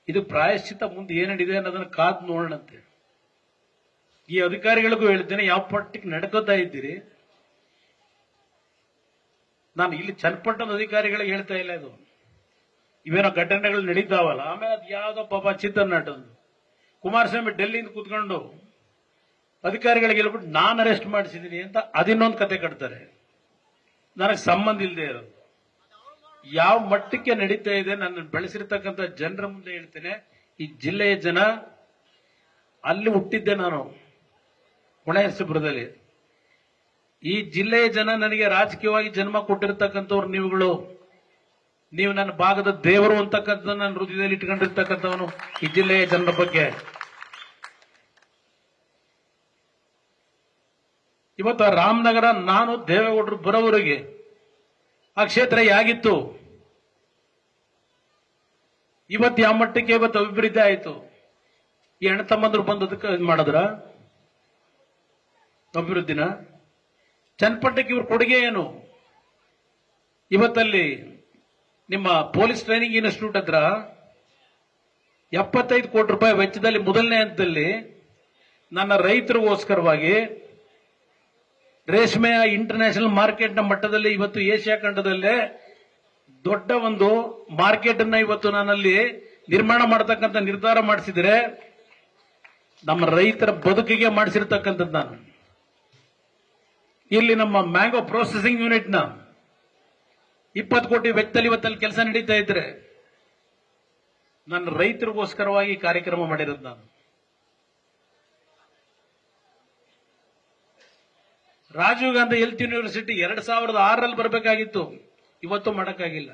ಇದು ಪ್ರಾಯಶ್ಚಿತ ಮುಂದೆ ಏನ್ ನಡೀದೆ ಅನ್ನೋದನ್ನ ಕಾದು ನೋಡೋಣಂತೆ. ಈ ಅಧಿಕಾರಿಗಳಿಗೂ ಹೇಳ್ತೇನೆ, ಯಾವ ಪಟ್ಟಿಗೆ ನಡ್ಕೋತಾ ಇದ್ದೀರಿ. ನಾನು ಇಲ್ಲಿ ಚನ್ನಪಟ್ಟಣದ ಅಧಿಕಾರಿಗಳಿಗೆ ಹೇಳ್ತಾ ಇಲ್ಲ, ಇವೇನೋ ಘಟನೆಗಳು ನಡೀತಾವಲ್ಲ. ಆಮೇಲೆ ಅದು ಯಾವ್ದೋ ಪಾಪ ಚಿತ್ರನಟಂದು ಕುಮಾರಸ್ವಾಮಿ ಡೆಲ್ಲಿಯಿಂದ ಕೂತ್ಕೊಂಡು ಅಧಿಕಾರಿಗಳಿಗೆ ಹೇಳ್ಬಿಟ್ಟು ನಾನು ಅರೆಸ್ಟ್ ಮಾಡಿಸಿದ್ದೀನಿ ಅಂತ ಅದಿನ್ನೊಂದು ಕತೆ ಕಟ್ತಾರೆ. ನನಗೆ ಸಂಬಂಧ ಇಲ್ಲದೆ ಇರೋದು ಯಾವ ಮಟ್ಟಕ್ಕೆ ನಡೀತಾ ಇದೆ. ನನ್ನ ಬೆಳೆಸಿರ್ತಕ್ಕಂಥ ಜನರ ಮುಂದೆ ಹೇಳ್ತೇನೆ, ಈ ಜಿಲ್ಲೆಯ ಜನ, ಅಲ್ಲಿ ಹುಟ್ಟಿದ್ದೆ ನಾನು ಹೊಳೆನರಸೀಪುರದಲ್ಲಿ. ಈ ಜಿಲ್ಲೆಯ ಜನ ನನಗೆ ರಾಜಕೀಯವಾಗಿ ಜನ್ಮ ಕೊಟ್ಟಿರ್ತಕ್ಕಂಥವ್ರು ನೀವುಗಳು. ನೀವು ನನ್ನ ಭಾಗದ ದೇವರು ಅಂತಕ್ಕಂಥ ನನ್ನ ಹೃದಯದಲ್ಲಿ ಇಟ್ಕೊಂಡಿರ್ತಕ್ಕಂಥವನು ಈ ಜಿಲ್ಲೆಯ ಜನರ ಬಗ್ಗೆ. ಇವತ್ತು ರಾಮನಗರ ನಾನು ದೇವೇಗೌಡರು ಬರೋವರೆಗೆ ಆ ಕ್ಷೇತ್ರ ಹೇಗಿತ್ತು, ಇವತ್ತು ಯಾವ ಮಟ್ಟಕ್ಕೆ ಇವತ್ತು ಅಭಿವೃದ್ಧಿ ಆಯಿತು. ಈ ಅಣ್ಣ ತಮ್ಮಂದ್ರು ಬಂದದಕ್ಕೆ ಮಾಡಿದ್ರ ಅಭಿವೃದ್ಧಿನ? ಚನ್ನಪಟ್ಟಣಕ್ಕೆ ಇವ್ರ ಕೊಡುಗೆ ಏನು? ಇವತ್ತಲ್ಲಿ ನಿಮ್ಮ ಪೊಲೀಸ್ ಟ್ರೈನಿಂಗ್ ಇನ್ಸ್ಟಿಟ್ಯೂಟ್ ಹತ್ರ 75 ಕೋಟಿ ರೂಪಾಯಿ ವೆಚ್ಚದಲ್ಲಿ ಮೊದಲನೇ ಹಂತದಲ್ಲಿ ನನ್ನ ರೈತರಿಗೋಸ್ಕರವಾಗಿ ರೇಷ್ಮೆಯ ಇಂಟರ್ನ್ಯಾಷನಲ್ ಮಾರ್ಕೆಟ್ನ ಮಟ್ಟದಲ್ಲಿ ಇವತ್ತು ಏಷ್ಯಾ ಖಂಡದಲ್ಲೇ ದೊಡ್ಡ ಒಂದು ಮಾರ್ಕೆಟ್ ಅನ್ನ ಇವತ್ತು ನಾನಲ್ಲಿ ನಿರ್ಮಾಣ ಮಾಡತಕ್ಕಂಥ ನಿರ್ಧಾರ ಮಾಡಿಸಿದ್ರೆ ನಮ್ಮ ರೈತರ ಬದುಕಿಗೆ ಮಾಡಿಸಿರ್ತಕ್ಕಂಥದ್ದು ನಾನು. ಇಲ್ಲಿ ನಮ್ಮ ಮ್ಯಾಂಗೋ ಪ್ರೊಸೆಸಿಂಗ್ ಯೂನಿಟ್ನ 20 ಕೋಟಿ ವೆಚ್ಚದಲ್ಲಿ ಇವತ್ತಲ್ಲಿ ಕೆಲಸ ನಡೀತಾ ಇದ್ರೆ ನನ್ನ ರೈತರಿಗೋಸ್ಕರವಾಗಿ ಕಾರ್ಯಕ್ರಮ ಮಾಡಿರೋದು ನಾನು. ರಾಜೀವ್ ಗಾಂಧಿ ಹೆಲ್ತ್ ಯೂನಿವರ್ಸಿಟಿ 2006ರಲ್ಲಿ ಬರಬೇಕಾಗಿತ್ತು, ಇವತ್ತು ಮಾಡಕ್ಕಾಗಿಲ್ಲ.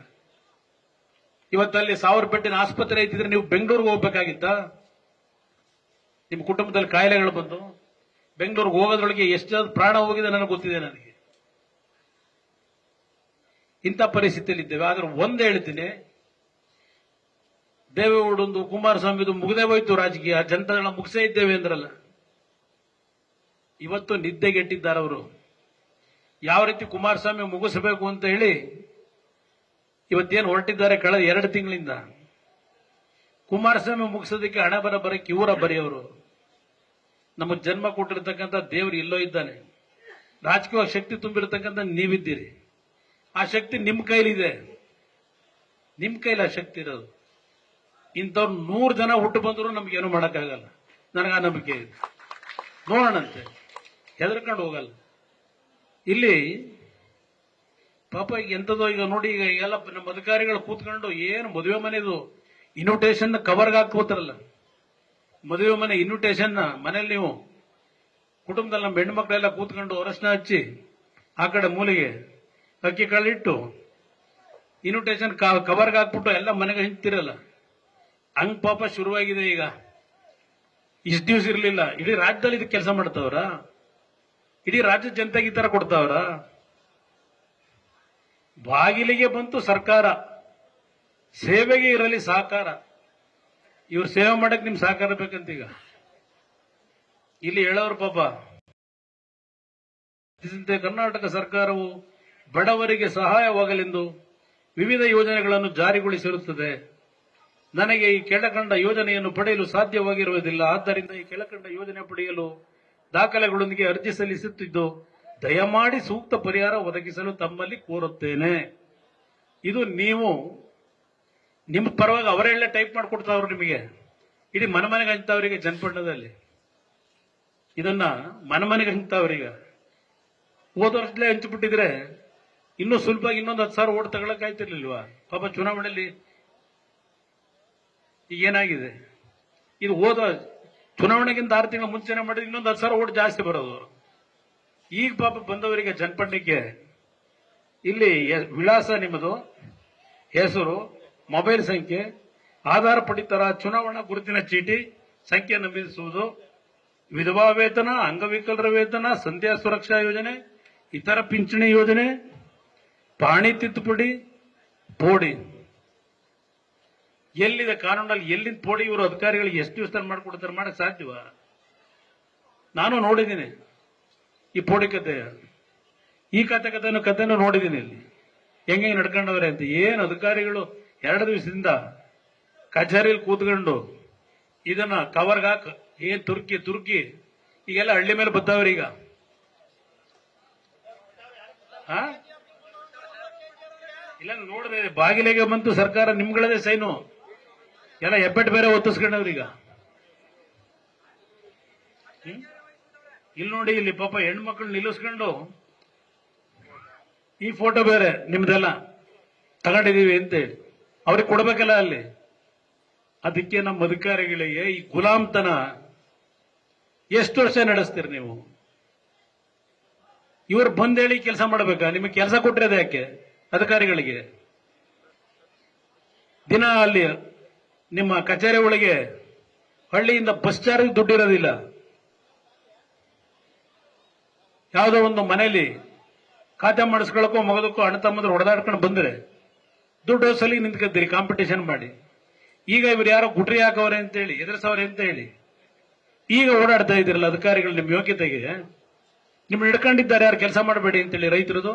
ಇವತ್ತಲ್ಲಿ 1000 ಬೆಡ್ಡಿನ ಆಸ್ಪತ್ರೆ ಐತಿದ್ರೆ ನೀವು ಬೆಂಗಳೂರಿಗೆ ಹೋಗ್ಬೇಕಾಗಿತ್ತ? ನಿಮ್ಮ ಕುಟುಂಬದಲ್ಲಿ ಕಾಯಿಲೆಗಳು ಬಂದು ಬೆಂಗಳೂರಿಗೆ ಹೋಗೋದ್ರೊಳಗೆ ಎಷ್ಟು ಪ್ರಾಣ ಹೋಗಿದೆ ನನಗೆ ಗೊತ್ತಿದೆ. ನನಗೆ ಇಂಥ ಪರಿಸ್ಥಿತಿಯಲ್ಲಿ ಇದ್ದೇವೆ. ಆದ್ರೆ ಒಂದ್ ಹೇಳ್ತೀನಿ, ದೇವೇಗೌಡಂದು ಕುಮಾರಸ್ವಾಮಿದು ಮುಗದೇ ಹೋಯ್ತು ರಾಜಕೀಯ, ಜನತಾದಳ ಮುಗಿಸೇ ಇದ್ದೇವೆ ಅಂದ್ರಲ್ಲ, ಇವತ್ತು ನಿದ್ದೆಗೆಟ್ಟಿದ್ದಾರೆ ಅವರು. ಯಾವ ರೀತಿ ಕುಮಾರಸ್ವಾಮಿ ಮುಗಿಸಬೇಕು ಅಂತ ಹೇಳಿ ಇವತ್ತೇನು ಹೊರಟಿದ್ದಾರೆ ಕಳೆದ 2 ತಿಂಗಳಿಂದ. ಕುಮಾರಸ್ವಾಮಿ ಮುಗಿಸೋದಕ್ಕೆ ಹಣ ಬರಕ್ಕೆ ಇವರ ಬರೆಯವರು. ನಮಗೆ ಜನ್ಮ ಕೊಟ್ಟಿರ್ತಕ್ಕಂಥ ದೇವರು ಎಲ್ಲೋ ಇದ್ದಾನೆ. ರಾಜಕೀಯ ಶಕ್ತಿ ತುಂಬಿರತಕ್ಕಂಥ ನೀವಿದ್ದೀರಿ. ಆ ಶಕ್ತಿ ನಿಮ್ಮ ಕೈಲಿದೆ, ನಿಮ್ಮ ಕೈಲಿ ಆ ಶಕ್ತಿ ಇರೋದು. ಇಂಥವ್ರು 100 ಜನ ಹುಟ್ಟು ಬಂದರೂ ನಮ್ಗೇನು ಮಾಡೋಕ್ಕಾಗಲ್ಲ. ನನಗೆ ಆ ನಂಬಿಕೆ ಇದೆ. ನೋಡೋಣಂತೆ, ಹೆದರ್ಕೊಂಡು ಹೋಗಲ್ಲ. ಇಲ್ಲಿ ಪಾಪ ಈಗ ಎಂಥದೋ ಈಗ ನೋಡಿ, ಈಗ ಎಲ್ಲ ನಮ್ಮ ಅಧಿಕಾರಿಗಳು ಕೂತ್ಕೊಂಡು ಏನು ಮದುವೆ ಮನೆದು ಇನ್ವಿಟೇಷನ್ ಕವರ್ಗೆ ಹಾಕೋತಾರಲ್ಲ, ಮದುವೆ ಮನೆ ಇನ್ವಿಟೇಷನ್ ಮನೇಲಿ ನೀವು ಕುಟುಂಬದಲ್ಲಿ ನಮ್ಮ ಹೆಣ್ಮಕ್ಳೆಲ್ಲ ಕೂತ್ಕೊಂಡು ಅರಶಿನ ಹಚ್ಚಿ ಆ ಕಡೆ ಮೂಲೆಗೆ ಅಕ್ಕಿ ಕಾಳಿಟ್ಟು ಇನ್ವಿಟೇಷನ್ ಕವರ್ಗೆ ಹಾಕ್ಬಿಟ್ಟು ಎಲ್ಲ ಮನೆಗೆ ಹಿಂತಿರಲ್ಲ, ಹಂಗ್ ಪಾಪ ಶುರುವಾಗಿದೆ ಈಗ. ಇಷ್ಟು ದಿವಸ ಇರಲಿಲ್ಲ. ಇಡೀ ರಾಜ್ಯದಲ್ಲಿ ಇದಕ್ಕೆ ಕೆಲಸ ಮಾಡ್ತಾವ್ರ? ಇಡೀ ರಾಜ್ಯದ ಜನತೆಗೆ ಈ ತರ ಕೊಡ್ತಾವ್ರ? ಬಾಗಿಲಿಗೆ ಬಂತು ಸರ್ಕಾರ, ಸೇವೆಗೆ ಇರಲಿ ಸಹಕಾರ. ಇವ್ರು ಸೇವೆ ಮಾಡಕ್ ನಿಮ್ ಸಹಕಾರ ಬೇಕಂತೀಗ ಇಲ್ಲಿ ಹೇಳೋರು ಪಾಪ. ಕರ್ನಾಟಕ ಸರ್ಕಾರವು ಬಡವರಿಗೆ ಸಹಾಯವಾಗಲೆಂದು ವಿವಿಧ ಯೋಜನೆಗಳನ್ನು ಜಾರಿಗೊಳಿಸಿರುತ್ತದೆ. ನನಗೆ ಈ ಕೆಳಕಂಡ ಯೋಜನೆಯನ್ನು ಪಡೆಯಲು ಸಾಧ್ಯವಾಗಿರುವುದಿಲ್ಲ. ಆದ್ದರಿಂದ ಈ ಕೆಳಕಂಡ ಯೋಜನೆ ಪಡೆಯಲು ದಾಖಲೆಗಳೊಂದಿಗೆ ಅರ್ಜಿ ಸಲ್ಲಿಸುತ್ತಿದ್ದು ದಯಮಾಡಿ ಸೂಕ್ತ ಪರಿಹಾರ ಒದಗಿಸಲು ತಮ್ಮಲ್ಲಿ ಕೋರುತ್ತೇನೆ. ಇದು ನೀವು ನಿಮ್ಮ ಪರವಾಗಿ ಅವರೆಲ್ಲ ಟೈಪ್ ಮಾಡಿಕೊಡ್ತಾವ್ರು ನಿಮಗೆ. ಇಡೀ ಮನೆಗೆ ಹಂಚ್ತಾವ್ರಿಗೆ ಜನಪಣ್ಣದಲ್ಲಿ. ಇದನ್ನ ಮನೆಗೆ ಹಂಚ್ತಾವ್ರೀಗ. ಹೋದ ವರ್ಷದಲ್ಲೇ ಹಂಚಿಬಿಟ್ಟಿದ್ರೆ ಇನ್ನೂ ಸುಲಭವಾಗಿ ಇನ್ನೊಂದು 10,000 ಓಟ್ ತಗೊಳಕ್ ಆಯ್ತಿರ್ಲಿಲ್ವಾ? ಪಾಪ ಚುನಾವಣೆಯಲ್ಲಿ ಈಗ ಏನಾಗಿದೆ, ಇದು ಹೋದ ಚುನಾವಣೆಗಿಂತ 6 ತಿಂಗಳ ಮುಂಚೆನೆ ಮಾಡಿದ್ರೆ ಇನ್ನೊಂದು 10,000 ಓಟ್ ಜಾಸ್ತಿ ಬರೋದು. ಈಗ ಪಾಪ ಬಂದವರಿಗೆ ಜನಪಣ್ಣಕ್ಕೆ ಇಲ್ಲಿ ವಿಳಾಸ, ನಿಮ್ಮದು ಹೆಸರು, ಮೊಬೈಲ್ ಸಂಖ್ಯೆ, ಆಧಾರ್ ಪಡಿತರ, ಚುನಾವಣಾ ಗುರುತಿನ ಚೀಟಿ ಸಂಖ್ಯೆ ನಮೂದಿಸುವುದು, ವಿಧವಾ ವೇತನ, ಅಂಗವಿಕಲರ ವೇತನ, ಸಂಧ್ಯಾ ಸುರಕ್ಷಾ ಯೋಜನೆ, ಇತರ ಪಿಂಚಣಿ ಯೋಜನೆ, ಪಾಣಿ ತಿದ್ದುಪಡಿ, ಪೋಡಿ. ಎಲ್ಲಿದೆ ಕಾನೂನಲ್ಲಿ? ಎಲ್ಲಿಂದ ಪೋಡಿ? ಇವರು ಅಧಿಕಾರಿಗಳಿಗೆ ಎಷ್ಟು ದಿವಸದಲ್ಲಿ ಮಾಡಿಕೊಡ್ತಾರೆ? ಮಾಡಕ್ ಸಾಧ್ಯವ? ನಾನು ನೋಡಿದ್ದೀನಿ ಈ ಪೋಡಿ ಕತೆ, ಈ ಕಥೆನೂ ನೋಡಿದ್ದೀನಿ. ಇಲ್ಲಿ ಹೆಂಗೆ ನಡ್ಕೊಂಡವ್ರೆ ಅಂತ. ಏನು ಅಧಿಕಾರಿಗಳು 2 ದಿವಸದಿಂದ ಕಚೇರಿಯಲ್ಲಿ ಕೂತ್ಕೊಂಡು ಇದನ್ನ ಕವರ್ಗೆ ಹಾಕ ಏನ್ ತುರ್ಕಿ ಈಗೆಲ್ಲ ಹಳ್ಳಿ ಮೇಲೆ ಬದ್ದಾವ್ರಿ ಈಗ. ಇಲ್ಲ ನೋಡಿದೆ, ಬಾಗಿಲಿಗೆ ಬಂತು ಸರ್ಕಾರ, ನಿಮ್ಗಳದೇ ಸೈನು ಎಲ್ಲ ಹೆಬ್ಬೆಟ್ ಬೇರೆ ಒತ್ತಿಸ್ಕೊಂಡವ್ರೀಗ. ಇಲ್ಲಿ ನೋಡಿ, ಇಲ್ಲಿ ಪಾಪ ಹೆಣ್ಮಕ್ಳು ನಿಲ್ಲಿಸ್ಕೊಂಡು ಈ ಫೋಟೋ ಬೇರೆ ನಿಮ್ದೆಲ್ಲ ತಗೊಂಡಿದೀವಿ ಅಂತೇಳಿ ಅವ್ರಿಗೆ ಕೊಡ್ಬೇಕಲ್ಲ ಅಲ್ಲಿ. ಅದಕ್ಕೆ ನಮ್ಮ ಅಧಿಕಾರಿಗಳಿಗೆ ಈ ಗುಲಾಮ್ತನ ಎಷ್ಟು ವರ್ಷ ನಡೆಸ್ತೀರಿ ನೀವು? ಇವ್ರು ಬಂದೇಳಿ ಕೆಲಸ ಮಾಡ್ಬೇಕಾ? ನಿಮಗೆ ಕೆಲಸ ಕೊಟ್ಟಿರೋದು ಯಾಕೆ ಅಧಿಕಾರಿಗಳಿಗೆ? ದಿನ ಅಲ್ಲಿ ನಿಮ್ಮ ಕಚೇರಿ ಒಳಗೆ ಹಳ್ಳಿಯಿಂದ ಬಸ್ ಚಾರ್ಜ್ ದುಡ್ಡಿರೋದಿಲ್ಲ. ಯಾವುದೋ ಒಂದು ಮನೆಯಲ್ಲಿ ಖಾತೆ ಮಾಡಿಸ್ಕೊಳ್ಳೋಕ್ಕೋ ಮಗದಕ್ಕೋ ಅಣ್ಣ ತಮ್ಮದ್ರು ಹೊಡೆದಾಡ್ಕೊಂಡು ಬಂದ್ರೆ ದುಡ್ಡು ಸಲ ನಿಂತ್ಕೊತೀರಿ ಕಾಂಪಿಟೇಷನ್ ಮಾಡಿ. ಈಗ ಇವ್ರು ಯಾರೋ ಗುಟ್ರಿ ಹಾಕವ್ರೆ ಅಂತೇಳಿ ಎದುರಿಸವ್ರೆ ಅಂತ ಹೇಳಿ ಈಗ ಓಡಾಡ್ತಾ ಇದ್ದೀರಲ್ಲ ಅಧಿಕಾರಿಗಳು. ನಿಮ್ಮ ಯೋಗ್ಯತೆಗೆ ನಿಮ್ ಹಿಡ್ಕೊಂಡಿದ್ದಾರೆ, ಯಾರು ಕೆಲಸ ಮಾಡಬೇಡಿ ಅಂತೇಳಿ ರೈತರದು.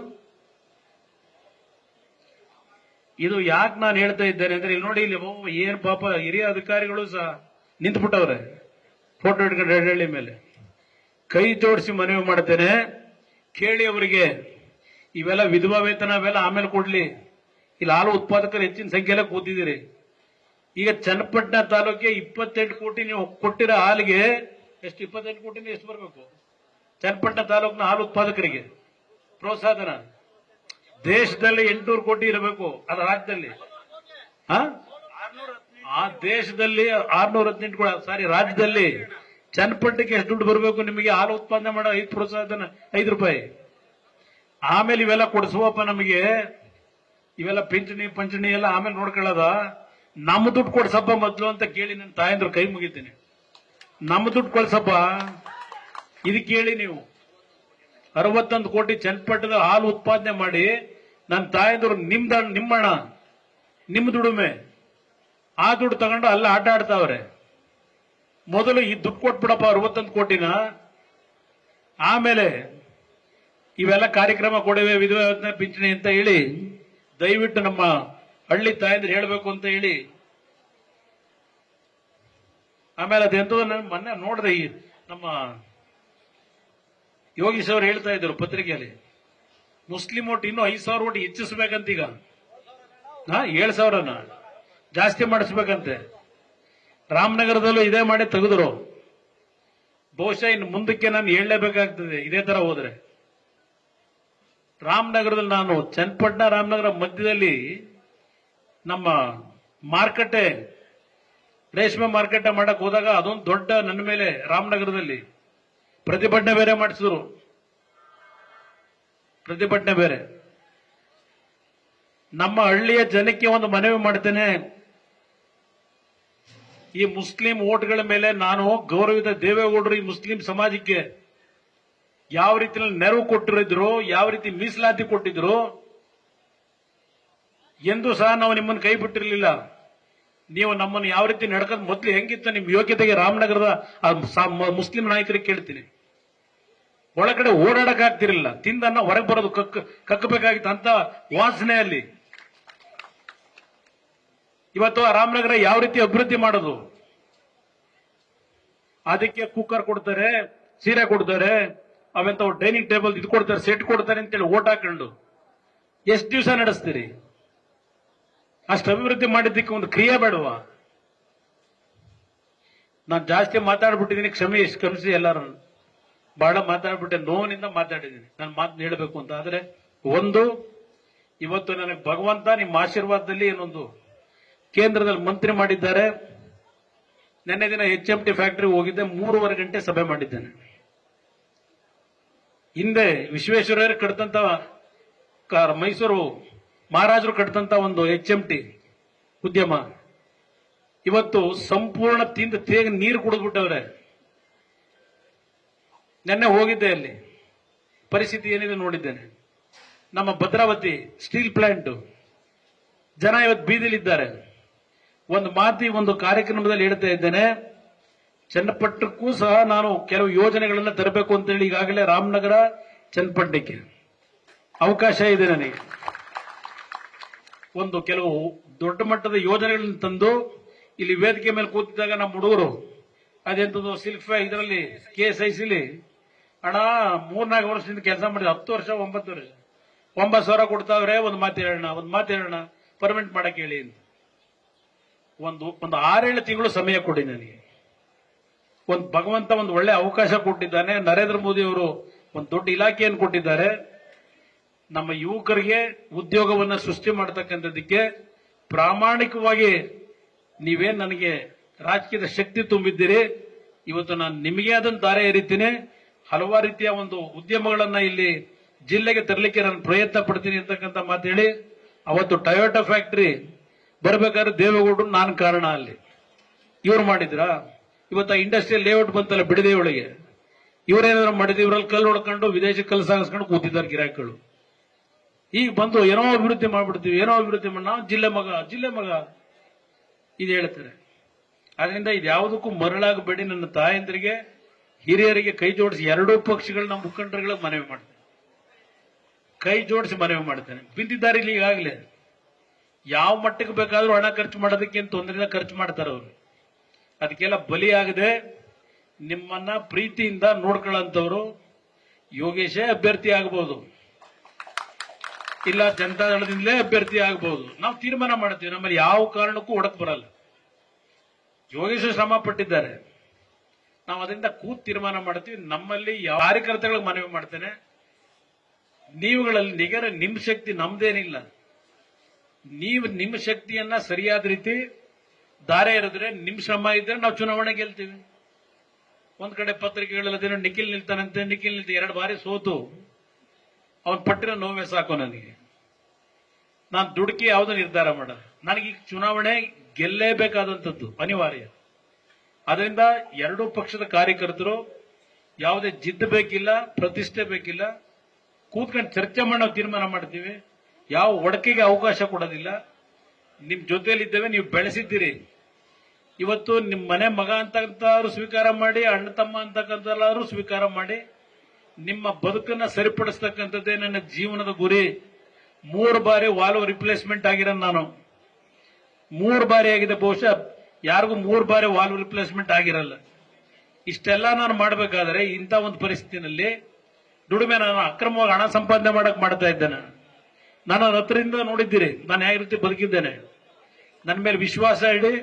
ಇದು ಯಾಕೆ ನಾನು ಹೇಳ್ತಾ ಇದ್ದೇನೆ ಅಂದ್ರೆ ಇಲ್ಲಿ ನೋಡಿ, ಇಲ್ಲಿ ಏನ್ ಪಾಪ ಹಿರಿಯ ಅಧಿಕಾರಿಗಳು ಸಹ ನಿಂತ್ಬಿಟ್ಟವ್ರೆ ಫೋಟೋ ಹಿಡ್ಕೊಂಡು ಹಳ್ಳಿ ಮೇಲೆ. ಕೈ ಜೋಡಿಸಿ ಮನವಿ ಮಾಡ್ತೇನೆ, ಕೇಳಿ ಅವರಿಗೆ ಇವೆಲ್ಲ ವಿಧವಾ ವೇತನ ಅವೆಲ್ಲ ಆಮೇಲೆ ಕೊಡ್ಲಿ. ಇಲ್ಲಿ ಹಾಲು ಉತ್ಪಾದಕರು ಹೆಚ್ಚಿನ ಸಂಖ್ಯೆಲ್ಲ ಕೂತಿದ್ದೀರಿ. ಈಗ ಚನ್ನಪಟ್ಟಣ ತಾಲೂಕಿಗೆ 28 ಕೋಟಿ ನೀವು ಕೊಟ್ಟಿರೋ ಹಾಲಿಗೆ ಎಷ್ಟು, 28 ಕೋಟಿನ ಎಷ್ಟು ಬರಬೇಕು ಚನ್ನಪಟ್ಟಣ ತಾಲೂಕಿನ ಹಾಲು ಉತ್ಪಾದಕರಿಗೆ ಪ್ರೋತ್ಸಾಹನ? ದೇಶದಲ್ಲಿ 800 ಕೋಟಿ ಇರಬೇಕು, ಅದು ರಾಜ್ಯದಲ್ಲಿ. ಆ ದೇಶದಲ್ಲಿ 618 ಕೋಟಿ, ಸಾರಿ ರಾಜ್ಯದಲ್ಲಿ ಚನ್ನಪಟ್ಟಣಕ್ಕೆ ಎಷ್ಟು ದುಡ್ಡು ಬರಬೇಕು ನಿಮಗೆ ಹಾಲು ಉತ್ಪಾದನೆ ಮಾಡೋ 5 ಪ್ರೋತ್ಸಾಹನ 5 ರೂಪಾಯಿ. ಆಮೇಲೆ ಇವೆಲ್ಲ ಕೊಡಿಸುವಪ್ಪ ನಮಗೆ, ಇವೆಲ್ಲ ಪಿಂಚಣಿ ಎಲ್ಲ ಆಮೇಲೆ ನೋಡ್ಕೊಳ್ಳೋದ. ನಮ್ಮ ದುಡ್ಡು ಕೊಡ್ಸಪ್ಪ ಮೊದ್ಲು ಅಂತ ಕೇಳಿ ನನ್ನ ತಾಯಂದ್ರು ಕೈ ಮುಗಿತೀನಿ. ನಮ್ಮ ದುಡ್ಡು ಕೊಡ್ಸಪ್ಪ ಇದು ಕೇಳಿ ನೀವು. 61 ಕೋಟಿ ಚನ್ನಪಟ್ಟಣದ ಹಾಲು ಉತ್ಪಾದನೆ ಮಾಡಿ ನನ್ನ ತಾಯಂದ್ರು ನಿಮ್ಮಣ್ಣ ನಿಮ್ಮ ದುಡಿಮೆ, ಆ ದುಡ್ಡು ತಗೊಂಡು ಅಲ್ಲ ಆಟ ಆಡ್ತಾವ್ರೆ. ಮೊದಲು ಈ ದುಡ್ಡು ಕೊಟ್ಬಿಡಪ್ಪ 61 ಕೋಟಿನ, ಆಮೇಲೆ ಇವೆಲ್ಲ ಕಾರ್ಯಕ್ರಮ ಕೊಡವೆ ವಿಧವಾ ವೇತನ ಪಿಂಚಣಿ ಅಂತ ಹೇಳಿ ದಯವಿಟ್ಟು ನಮ್ಮ ಹಳ್ಳಿ ತಾಯಂದ್ರೆ ಹೇಳಬೇಕು ಅಂತ ಹೇಳಿ. ಆಮೇಲೆ ಅದೆಂತೋ ನಾನು ಮೊನ್ನೆ ನೋಡಿದೆ, ಈ ನಮ್ಮ ಯೋಗೀಶ್ ಅವರು ಹೇಳ್ತಾ ಇದ್ರು ಪತ್ರಿಕೆಯಲ್ಲಿ, ಮುಸ್ಲಿಂ ಓಟ್ ಇನ್ನೂ 5,000 ಓಟ್ ಹೆಚ್ಚಿಸ್ಬೇಕಂತೀಗ. 7,000ನ ಜಾಸ್ತಿ ಮಾಡಿಸ್ಬೇಕಂತೆ. ರಾಮನಗರದಲ್ಲೂ ಇದೇ ಮಾಡಿ ತೆಗೆದ್ರು. ಬಹುಶಃ ಇನ್ನು ಮುಂದಕ್ಕೆ ನಾನು ಹೇಳಲೇಬೇಕಾಗ್ತದೆ ಇದೇ ತರ ಹೋದ್ರೆ. ರಾಮನಗರದಲ್ಲಿ ನಾನು ಚನ್ನಪಟ್ಟಣ ರಾಮನಗರ ಮಧ್ಯದಲ್ಲಿ ನಮ್ಮ ಮಾರ್ಕೆಟೆ ರೇಷ್ಮೆ ಮಾರ್ಕೆಟೆ ಮಾಡಕ್ ಹೋದಾಗ ಅದೊಂದು ದೊಡ್ಡ ನನ್ನ ಮೇಲೆ ರಾಮನಗರದಲ್ಲಿ ಪ್ರತಿಭಟನೆ ಬೇರೆ ಮಾಡಿಸಿದ್ರು. ಪ್ರತಿಭಟನೆ ಬೇರೆ. ನಮ್ಮ ಹಳ್ಳಿಯ ಜನಕ್ಕೆ ಒಂದು ಮನವಿ ಮಾಡ್ತೇನೆ, ಈ ಮುಸ್ಲಿಂ ಓಟ್ಗಳ ಮೇಲೆ ನಾನು ಗೌರವಿತ ದೇವೇಗೌಡರು ಈ ಮುಸ್ಲಿಂ ಸಮಾಜಕ್ಕೆ ಯಾವ ರೀತಿಯಲ್ಲಿ ನೆರವು ಕೊಟ್ಟಿರಿದ್ರು, ಯಾವ ರೀತಿ ಮೀಸಲಾತಿ ಕೊಟ್ಟಿದ್ರು ಎಂದು ಸಹ ನಾವು ನಿಮ್ಮನ್ನು ಕೈ ಬಿಟ್ಟಿರಲಿಲ್ಲ. ನೀವು ನಮ್ಮನ್ನು ಯಾವ ರೀತಿ ನಡ್ಕೊಂಡು ಮೊದಲು ಹೆಂಗಿತ್ತು ನಿಮ್ಮ ಯೋಗ್ಯತೆಗೆ ರಾಮನಗರದ ಮುಸ್ಲಿಂ ನಾಯಕರಿಗೆ ಕೇಳ್ತೀನಿ. ಒಳಗಡೆ ಓಡಾಡಕ್ ಆಗ್ತಿರಲಿಲ್ಲ, ತಿಂದನ್ನ ಹೊರಗೆ ಬರೋದು ಕಕ್ಕಬೇಕಾಗಿತ್ತು ಅಂತ ವಾಸನೆಯಲ್ಲಿ. ಇವತ್ತು ಆ ರಾಮನಗರ ಯಾವ ರೀತಿ ಅಭಿವೃದ್ಧಿ ಮಾಡೋದು? ಅದಕ್ಕೆ ಕುಕ್ಕರ್ ಕೊಡ್ತಾರೆ, ಸೀರೆ ಕೊಡ್ತಾರೆ, ಅವೆಂತ ಡೈನಿಂಗ್ ಟೇಬಲ್ ಇದು ಕೊಡ್ತಾರೆ, ಸೆಟ್ ಕೊಡ್ತಾರೆ ಅಂತೇಳಿ ಓಟ್ ಹಾಕೊಂಡು ಎಷ್ಟು ದಿವಸ ನಡೆಸ್ತೀರಿ? ಅಷ್ಟು ಅಭಿವೃದ್ಧಿ ಮಾಡಿದ್ದಕ್ಕೆ ಒಂದು ಕ್ರಿಯೆ ಬೇಡವಾ? ನಾನು ಜಾಸ್ತಿ ಮಾತಾಡ್ಬಿಟ್ಟಿದ್ದೀನಿ, ಕ್ಷಮಿಸಿ ಎಲ್ಲರೂ. ಬಹಳ ಮಾತಾಡ್ಬಿಟ್ಟೆ, ನೋವಿನಿಂದ ಮಾತಾಡಿದ್ದೀನಿ. ನಾನು ಮಾತನ್ನ ಹೇಳಬೇಕು ಅಂತ ಆದ್ರೆ, ಒಂದು ಇವತ್ತು ನನಗೆ ಭಗವಂತ ನಿಮ್ಮ ಆಶೀರ್ವಾದದಲ್ಲಿ ಏನೊಂದು ಕೇಂದ್ರದಲ್ಲಿ ಮಂತ್ರಿ ಮಾಡಿದ್ದಾರೆ. ನಿನ್ನೆ ದಿನ HMT ಫ್ಯಾಕ್ಟರಿ ಹೋಗಿದ್ದೆ, 3.5 ಗಂಟೆ ಸಭೆ ಮಾಡಿದ್ದೇನೆ. ಹಿಂದೆ ವಿಶ್ವೇಶ್ವರಯ್ಯ ಕಟ್ಟಿದಂತ ಮೈಸೂರು ಮಹಾರಾಜರು ಕಟ್ಟಿದಂತ ಒಂದು HMT ಉದ್ಯಮ ಇವತ್ತು ಸಂಪೂರ್ಣ ತಿಂದು ತೇಗ ನೀರು ಕುಡಿದ್ಬಿಟ್ಟವ್ರೆ. ನೆನ್ನೆ ಹೋಗಿದ್ದೆ, ಅಲ್ಲಿ ಪರಿಸ್ಥಿತಿ ಏನಿದೆ ನೋಡಿದ್ದೇನೆ. ನಮ್ಮ ಭದ್ರಾವತಿ ಸ್ಟೀಲ್ ಪ್ಲಾಂಟ್ ಜನ ಇವತ್ತು ಬೀದಿಲಿದ್ದಾರೆ. ಒಂದು ಮಾತಿ ಒಂದು ಕಾರ್ಯಕ್ರಮದಲ್ಲಿ ಹೇಳ್ತಾ ಇದ್ದೇನೆ, ಚನ್ನಪಟ್ಟಣಕ್ಕೂ ಸಹ ನಾನು ಕೆಲವು ಯೋಜನೆಗಳನ್ನ ತರಬೇಕು ಅಂತೇಳಿ ಈಗಾಗಲೇ ರಾಮನಗರ ಚನ್ನಪಟ್ಟಣಕ್ಕೆ ಅವಕಾಶ ಇದೆ. ನನಗೆ ಒಂದು ಕೆಲವು ದೊಡ್ಡ ಮಟ್ಟದ ಯೋಜನೆಗಳನ್ನು ತಂದು ಇಲ್ಲಿ ವೇದಿಕೆ ಮೇಲೆ ಕೂತಿದ್ದಾಗ ನಮ್ಮ ಹುಡುಗರು ಅದೆಂತದ್ದು ಸಿಲ್ಕ್ ಇದರಲ್ಲಿ KSICಲಿ ಹಣ 3-4 ವರ್ಷದಿಂದ ಕೆಲಸ ಮಾಡಿದ, 10 ವರ್ಷ 9 ವರ್ಷ 9,000 ಕೊಡ್ತಾವ್ರೆ. ಒಂದು ಮಾತೇಳೋಣ ಪರ್ಮನೆಂಟ್ ಮಾಡಕ್ ಹೇಳಿ ಅಂತ. ಒಂದು 6-7 ತಿಂಗಳು ಸಮಯ ಕೊಡಿ ನನಗೆ. ಒಂದು ಭಗವಂತ ಒಂದು ಒಳ್ಳೆ ಅವಕಾಶ ಕೊಟ್ಟಿದ್ದಾನೆ. ನರೇಂದ್ರ ಮೋದಿ ಅವರು ಒಂದು ದೊಡ್ಡ ಇಲಾಖೆಯನ್ನು ಕೊಟ್ಟಿದ್ದಾರೆ. ನಮ್ಮ ಯುವಕರಿಗೆ ಉದ್ಯೋಗವನ್ನ ಸೃಷ್ಟಿ ಮಾಡತಕ್ಕಂಥದ್ದಕ್ಕೆ ಪ್ರಾಮಾಣಿಕವಾಗಿ ನೀವೇನ್ ನನಗೆ ರಾಜಕೀಯದ ಶಕ್ತಿ ತುಂಬಿದ್ದೀರಿ. ಇವತ್ತು ನಾನು ನಿಮಗೆ ಅದನ್ನು ದಾರಿ ಎರಿತೀನಿ. ಹಲವಾರು ರೀತಿಯ ಒಂದು ಉದ್ಯಮಗಳನ್ನ ಇಲ್ಲಿ ಜಿಲ್ಲೆಗೆ ತರಲಿಕ್ಕೆ ನಾನು ಪ್ರಯತ್ನ ಪಡ್ತೀನಿ ಅಂತಕ್ಕಂಥ ಮಾತು ಹೇಳಿ, ಅವತ್ತು ಟೊಯೋಟಾ ಫ್ಯಾಕ್ಟರಿ ಬರ್ಬೇಕಾದ್ರೆ ದೇವೇಗೌಡರು ನಾನು ಕಾರಣ ಅಲ್ಲಿ. ಇವ್ರು ಮಾಡಿದ್ರಾ? ಇವತ್ತು ಇಂಡಸ್ಟ್ರಿಯಲ್ ಲೇಔಟ್ ಬಂತಲ್ಲ ಬಿಡದಿ ಒಳಗೆ, ಇವರೇನಾದ್ರು ಮಾಡಿದ್ರು, ಇವರಲ್ಲಿ ಕಲ್ಲು ಹೊಡ್ಕೊಂಡು ವಿದೇಶಕ್ಕೆ ಕಲ್ಲು ಸಾಗಿಸ್ಕೊಂಡು ಕೂತಿದ್ದಾರೆ ಗಿರಾಕಿಗಳು. ಈಗ ಬಂದು ಏನೋ ಅಭಿವೃದ್ಧಿ ಮಾಡ್ಬಿಡ್ತೀವಿ, ಏನೋ ಅಭಿವೃದ್ಧಿ ಮಾಡಿ ನಾವು ಜಿಲ್ಲೆ ಮಗ ಇದು ಹೇಳ್ತಾರೆ. ಅದರಿಂದ ಇದ್ಯಾವುದಕ್ಕೂ ಮರಳಾಗಬೇಡಿ. ನನ್ನ ತಾಯಂದ್ರಿಗೆ ಹಿರಿಯರಿಗೆ ಕೈ ಜೋಡಿಸಿ ಎರಡೂ ಪಕ್ಷಗಳನ್ನ ಮುಖಂಡರುಗಳಿಗೆ ಮನವಿ ಮಾಡ್ತೇನೆ, ಕೈ ಜೋಡಿಸಿ ಮನವಿ ಮಾಡ್ತೇನೆ. ಬಿದ್ದಿದ್ದಾರೆ ಇಲ್ಲಿ ಈಗಾಗಲೇ. ಯಾವ ಮಟ್ಟಕ್ಕೆ ಬೇಕಾದ್ರೂ ಹಣ ಖರ್ಚು ಮಾಡೋದಕ್ಕೆ ತೊಂದರೆಯಿಂದ ಖರ್ಚು ಮಾಡ್ತಾರೆ ಅವರು. ಅದಕ್ಕೆಲ್ಲ ಬಲಿಯಾಗದೆ ನಿಮ್ಮನ್ನ ಪ್ರೀತಿಯಿಂದ ನೋಡ್ಕೊಳ್ಳಂತವ್ರು ಯೋಗೇಶೇ ಅಭ್ಯರ್ಥಿ ಆಗಬಹುದು, ಇಲ್ಲ ಜನತಾದಳದಿಂದಲೇ ಅಭ್ಯರ್ಥಿ ಆಗಬಹುದು. ನಾವು ತೀರ್ಮಾನ ಮಾಡ್ತೀವಿ, ನಮ್ಮಲ್ಲಿ ಯಾವ ಕಾರಣಕ್ಕೂ ಒಡಕ್ ಬರಲ್ಲ. ಯೋಗೇಶ ಶ್ರಮ ಪಟ್ಟಿದ್ದಾರೆ, ನಾವು ಅದರಿಂದ ಕೂತ್ ತೀರ್ಮಾನ ಮಾಡ್ತೀವಿ. ನಮ್ಮಲ್ಲಿ ಯಾವ ಕಾರ್ಯಕರ್ತಗಳಿಗೆ ಮನವಿ ಮಾಡ್ತೇನೆ, ನೀವುಗಳಲ್ಲಿ ನಿಗರ ನಿಮ್ಮ ಶಕ್ತಿ ನಮ್ದೇನಿಲ್ಲ. ನೀವು ನಿಮ್ಮ ಶಕ್ತಿಯನ್ನ ಸರಿಯಾದ ರೀತಿ ದಾರೆ ಎರೆದ್ರೆ, ನಿಮ್ ಶ್ರಮ ಇದ್ರೆ ನಾವು ಚುನಾವಣೆ ಗೆಲ್ತೀವಿ. ಒಂದ್ ಕಡೆ ಪತ್ರಿಕೆಗಳಲ್ಲದೇನೋ ನಿಖಿಲ್ ನಿಲ್ತಾನಂತೆ, ನಿಖಿಲ್ ನಿಲ್ತ 2 ಬಾರಿ ಸೋತು ಅವನ್ ಪಟ್ಟಿರೋ ನೋವೇ ಸಾಕು ನನಗೆ. ನಾನು ದುಡುಕಿ ಯಾವುದೋ ನಿರ್ಧಾರ ಮಾಡ, ನನಗೀಗ ಚುನಾವಣೆ ಗೆಲ್ಲೇಬೇಕಾದಂಥದ್ದು ಅನಿವಾರ್ಯ. ಅದರಿಂದ ಎರಡೂ ಪಕ್ಷದ ಕಾರ್ಯಕರ್ತರು ಯಾವುದೇ ಜಿದ್ದು ಬೇಕಿಲ್ಲ, ಪ್ರತಿಷ್ಠೆ ಬೇಕಿಲ್ಲ, ಕೂತ್ಕೊಂಡು ಚರ್ಚೆ ಮಾಡಿ ನಾವು ತೀರ್ಮಾನ ಮಾಡ್ತೀವಿ. ಯಾವ ಒಡಕೆಗೆ ಅವಕಾಶ ಕೊಡೋದಿಲ್ಲ. ನಿಮ್ ಜೊತೆಯಲ್ಲಿದ್ದೇವೆ, ನೀವು ಬೆಳೆಸಿದ್ದೀರಿ. ಇವತ್ತು ನಿಮ್ಮ ಮನೆ ಮಗ ಅಂತಕ್ಕಂಥವ್ರು ಸ್ವೀಕಾರ ಮಾಡಿ, ಅಣ್ಣ ತಮ್ಮ ಅಂತಕ್ಕಂಥವ್ರು ಸ್ವೀಕಾರ ಮಾಡಿ, ನಿಮ್ಮ ಬದುಕನ್ನ ಸರಿಪಡಿಸ್ತಕ್ಕಂಥದ್ದೇ ನನ್ನ ಜೀವನದ ಗುರಿ. 3 ಬಾರಿ ವಾಲ್ವ್ ರಿಪ್ಲೇಸ್ಮೆಂಟ್ ಆಗಿರೋ ನಾನು, 3 ಬಾರಿ ಆಗಿದೆ. ಬಹುಶಃ ಯಾರಿಗೂ 3 ಬಾರಿ ವಾಲ್ವ್ ರಿಪ್ಲೇಸ್ಮೆಂಟ್ ಆಗಿರಲ್ಲ. ಇಷ್ಟೆಲ್ಲ ನಾನು ಮಾಡಬೇಕಾದ್ರೆ ಇಂಥ ಒಂದು ಪರಿಸ್ಥಿತಿನಲ್ಲಿ ದುಡಿಮೆ ನಾನು ಅಕ್ರಮವಾಗಿ ಹಣ ಸಂಪಾದನೆ ಮಾಡ್ತಾ ಇದ್ದೇನೆ. ನಾನು ಹತ್ರದಿಂದ ನೋಡಿದ್ದೀರಿ ನಾನು ಯಾವ ರೀತಿ ಬದುಕಿದ್ದೇನೆ. ನನ್ನ ಮೇಲೆ ವಿಶ್ವಾಸ ಇಡಿ.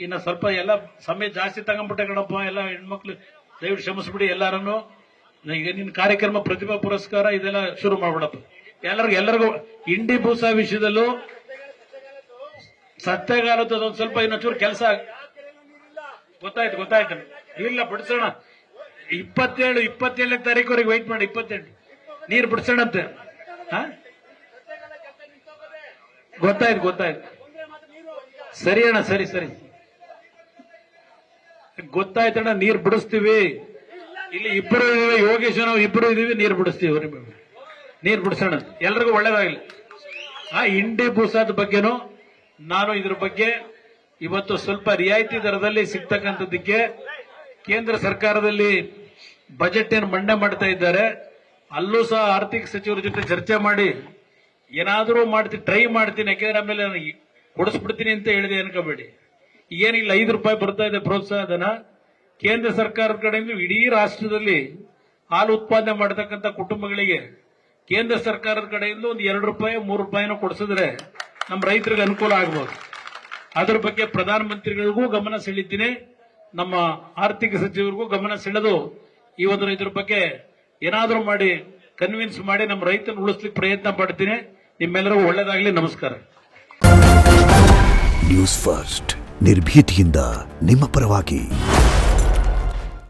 ಇನ್ನು ಸ್ವಲ್ಪ ಎಲ್ಲ ಸಮಯ ಜಾಸ್ತಿ ತಗೊಂಡ್ಬಿಟ್ಟೆ ಕಣಪ್ಪ, ಎಲ್ಲ ಹೆಣ್ಮಕ್ಳು ದಯವಿಟ್ಟು ಕ್ಷಮಿಸ್ಬಿಡಿ ಎಲ್ಲರನ್ನು. ಈಗ ನಿನ್ನ ಕಾರ್ಯಕ್ರಮ ಪ್ರತಿಭಾ ಪುರಸ್ಕಾರ ಇದೆಲ್ಲ ಶುರು ಮಾಡ್ಬಿಡಪ್ಪ. ಎಲ್ಲರಿಗೂ ಇಂಡಿ ಭೂಸಾ ವಿಷಯದಲ್ಲೂ ಸತ್ಯಗಾಲದ ಒಂದ್ ಸ್ವಲ್ಪ ಇನ್ನೊಂಚೂರು ಕೆಲಸ ಗೊತ್ತಾಯ್ತು. ಇಲ್ಲ ಬಿಡಿಸೋಣ, 27ನೇ ತಾರೀಕುವರೆಗೆ ವೈಟ್ ಮಾಡಿ. 28 ನೀರು ಬಿಡಿಸೋಣಂತೆ. ಗೊತ್ತಾಯ್ತು. ಸರಿ ಅಣ್ಣ, ಸರಿ ಗೊತ್ತಾಯ್ತಣ್ಣ. ನೀರು ಬಿಡಿಸ್ತೀವಿ. ಇಲ್ಲಿ ಇಬ್ಬರು ಯೋಗೇಶ್ ನಾವು ಇಬ್ಬರು ಇದೀವಿ, ನೀರು ಬಿಡಿಸ್ತೀವಿ. ನೀರು ಬಿಡಿಸೋಣ, ಎಲ್ರಿಗೂ ಒಳ್ಳೇದಾಗಲಿ. ಇಂಡಿ ಭೂಸಾದ ಬಗ್ಗೆನೂ ನಾನು ಇದ್ರ ಬಗ್ಗೆ ಇವತ್ತು ಸ್ವಲ್ಪ ರಿಯಾಯಿತಿ ದರದಲ್ಲಿ ಸಿಗ್ತಕ್ಕಂಥದ್ದಕ್ಕೆ ಕೇಂದ್ರ ಸರ್ಕಾರದಲ್ಲಿ ಬಜೆಟ್ ಏನು ಮಂಡನೆ ಮಾಡ್ತಾ ಇದ್ದಾರೆ, ಅಲ್ಲೂ ಸಹ ಆರ್ಥಿಕ ಸಚಿವರ ಜೊತೆ ಚರ್ಚೆ ಮಾಡಿ ಏನಾದರೂ ಟ್ರೈ ಮಾಡ್ತೀನಿ. ಯಾಕೆಂದ್ರೆ ಆಮೇಲೆ ನನಗೆ ಕೊಡಿಸ್ಬಿಡ್ತೀನಿ ಅಂತ ಹೇಳಿದೆ ಅನ್ಕೋಬೇಡಿ. ಏನಿಲ್ಲ, 5 ರೂಪಾಯಿ ಬರ್ತಾ ಇದೆ ಪ್ರೋತ್ಸಾಹ ಧನ ಕೇಂದ್ರ ಸರ್ಕಾರದ ಕಡೆಯಿಂದ. ಇಡೀ ರಾಷ್ಟ್ರದಲ್ಲಿ ಹಾಲು ಉತ್ಪಾದನೆ ಮಾಡತಕ್ಕಂಥ ಕುಟುಂಬಗಳಿಗೆ ಕೇಂದ್ರ ಸರ್ಕಾರದ ಕಡೆಯಿಂದ ಒಂದು 2 ರೂಪಾಯಿ 3 ರೂಪಾಯಿನೂ ಕೊಡಿಸಿದ್ರೆ ನಮ್ಮ ರೈತರಿಗೆ ಅನುಕೂಲ ಆಗಬಹುದು. ಅದರ ಬಗ್ಗೆ ಪ್ರಧಾನಮಂತ್ರಿಗಳಿಗೂ ಗಮನ ಸೆಳೀತೀನಿ, ನಮ್ಮ ಆರ್ಥಿಕ ಸಚಿವರಿಗೂ ಗಮನ ಸೆಳೆದು ಈ ಒಂದು ಇದ್ರ ಬಗ್ಗೆ ಏನಾದರೂ ಮಾಡಿ ಕನ್ವಿನ್ಸ್ ಮಾಡಿ ನಮ್ಮ ರೈತನ ಉಳಿಸ್ಲಿಕ್ಕೆ ಪ್ರಯತ್ನ ಪಡ್ತೀನಿ. ನಿಮ್ಮೆಲ್ಲರಿಗೂ ಒಳ್ಳೆಯದಾಗಲಿ. ನಮಸ್ಕಾರ. ನ್ಯೂಸ್ ಫಸ್ಟ್, ನಿರ್ಭೀತಿಯಿಂದ ನಿಮ್ಮ ಪರವಾಗಿ.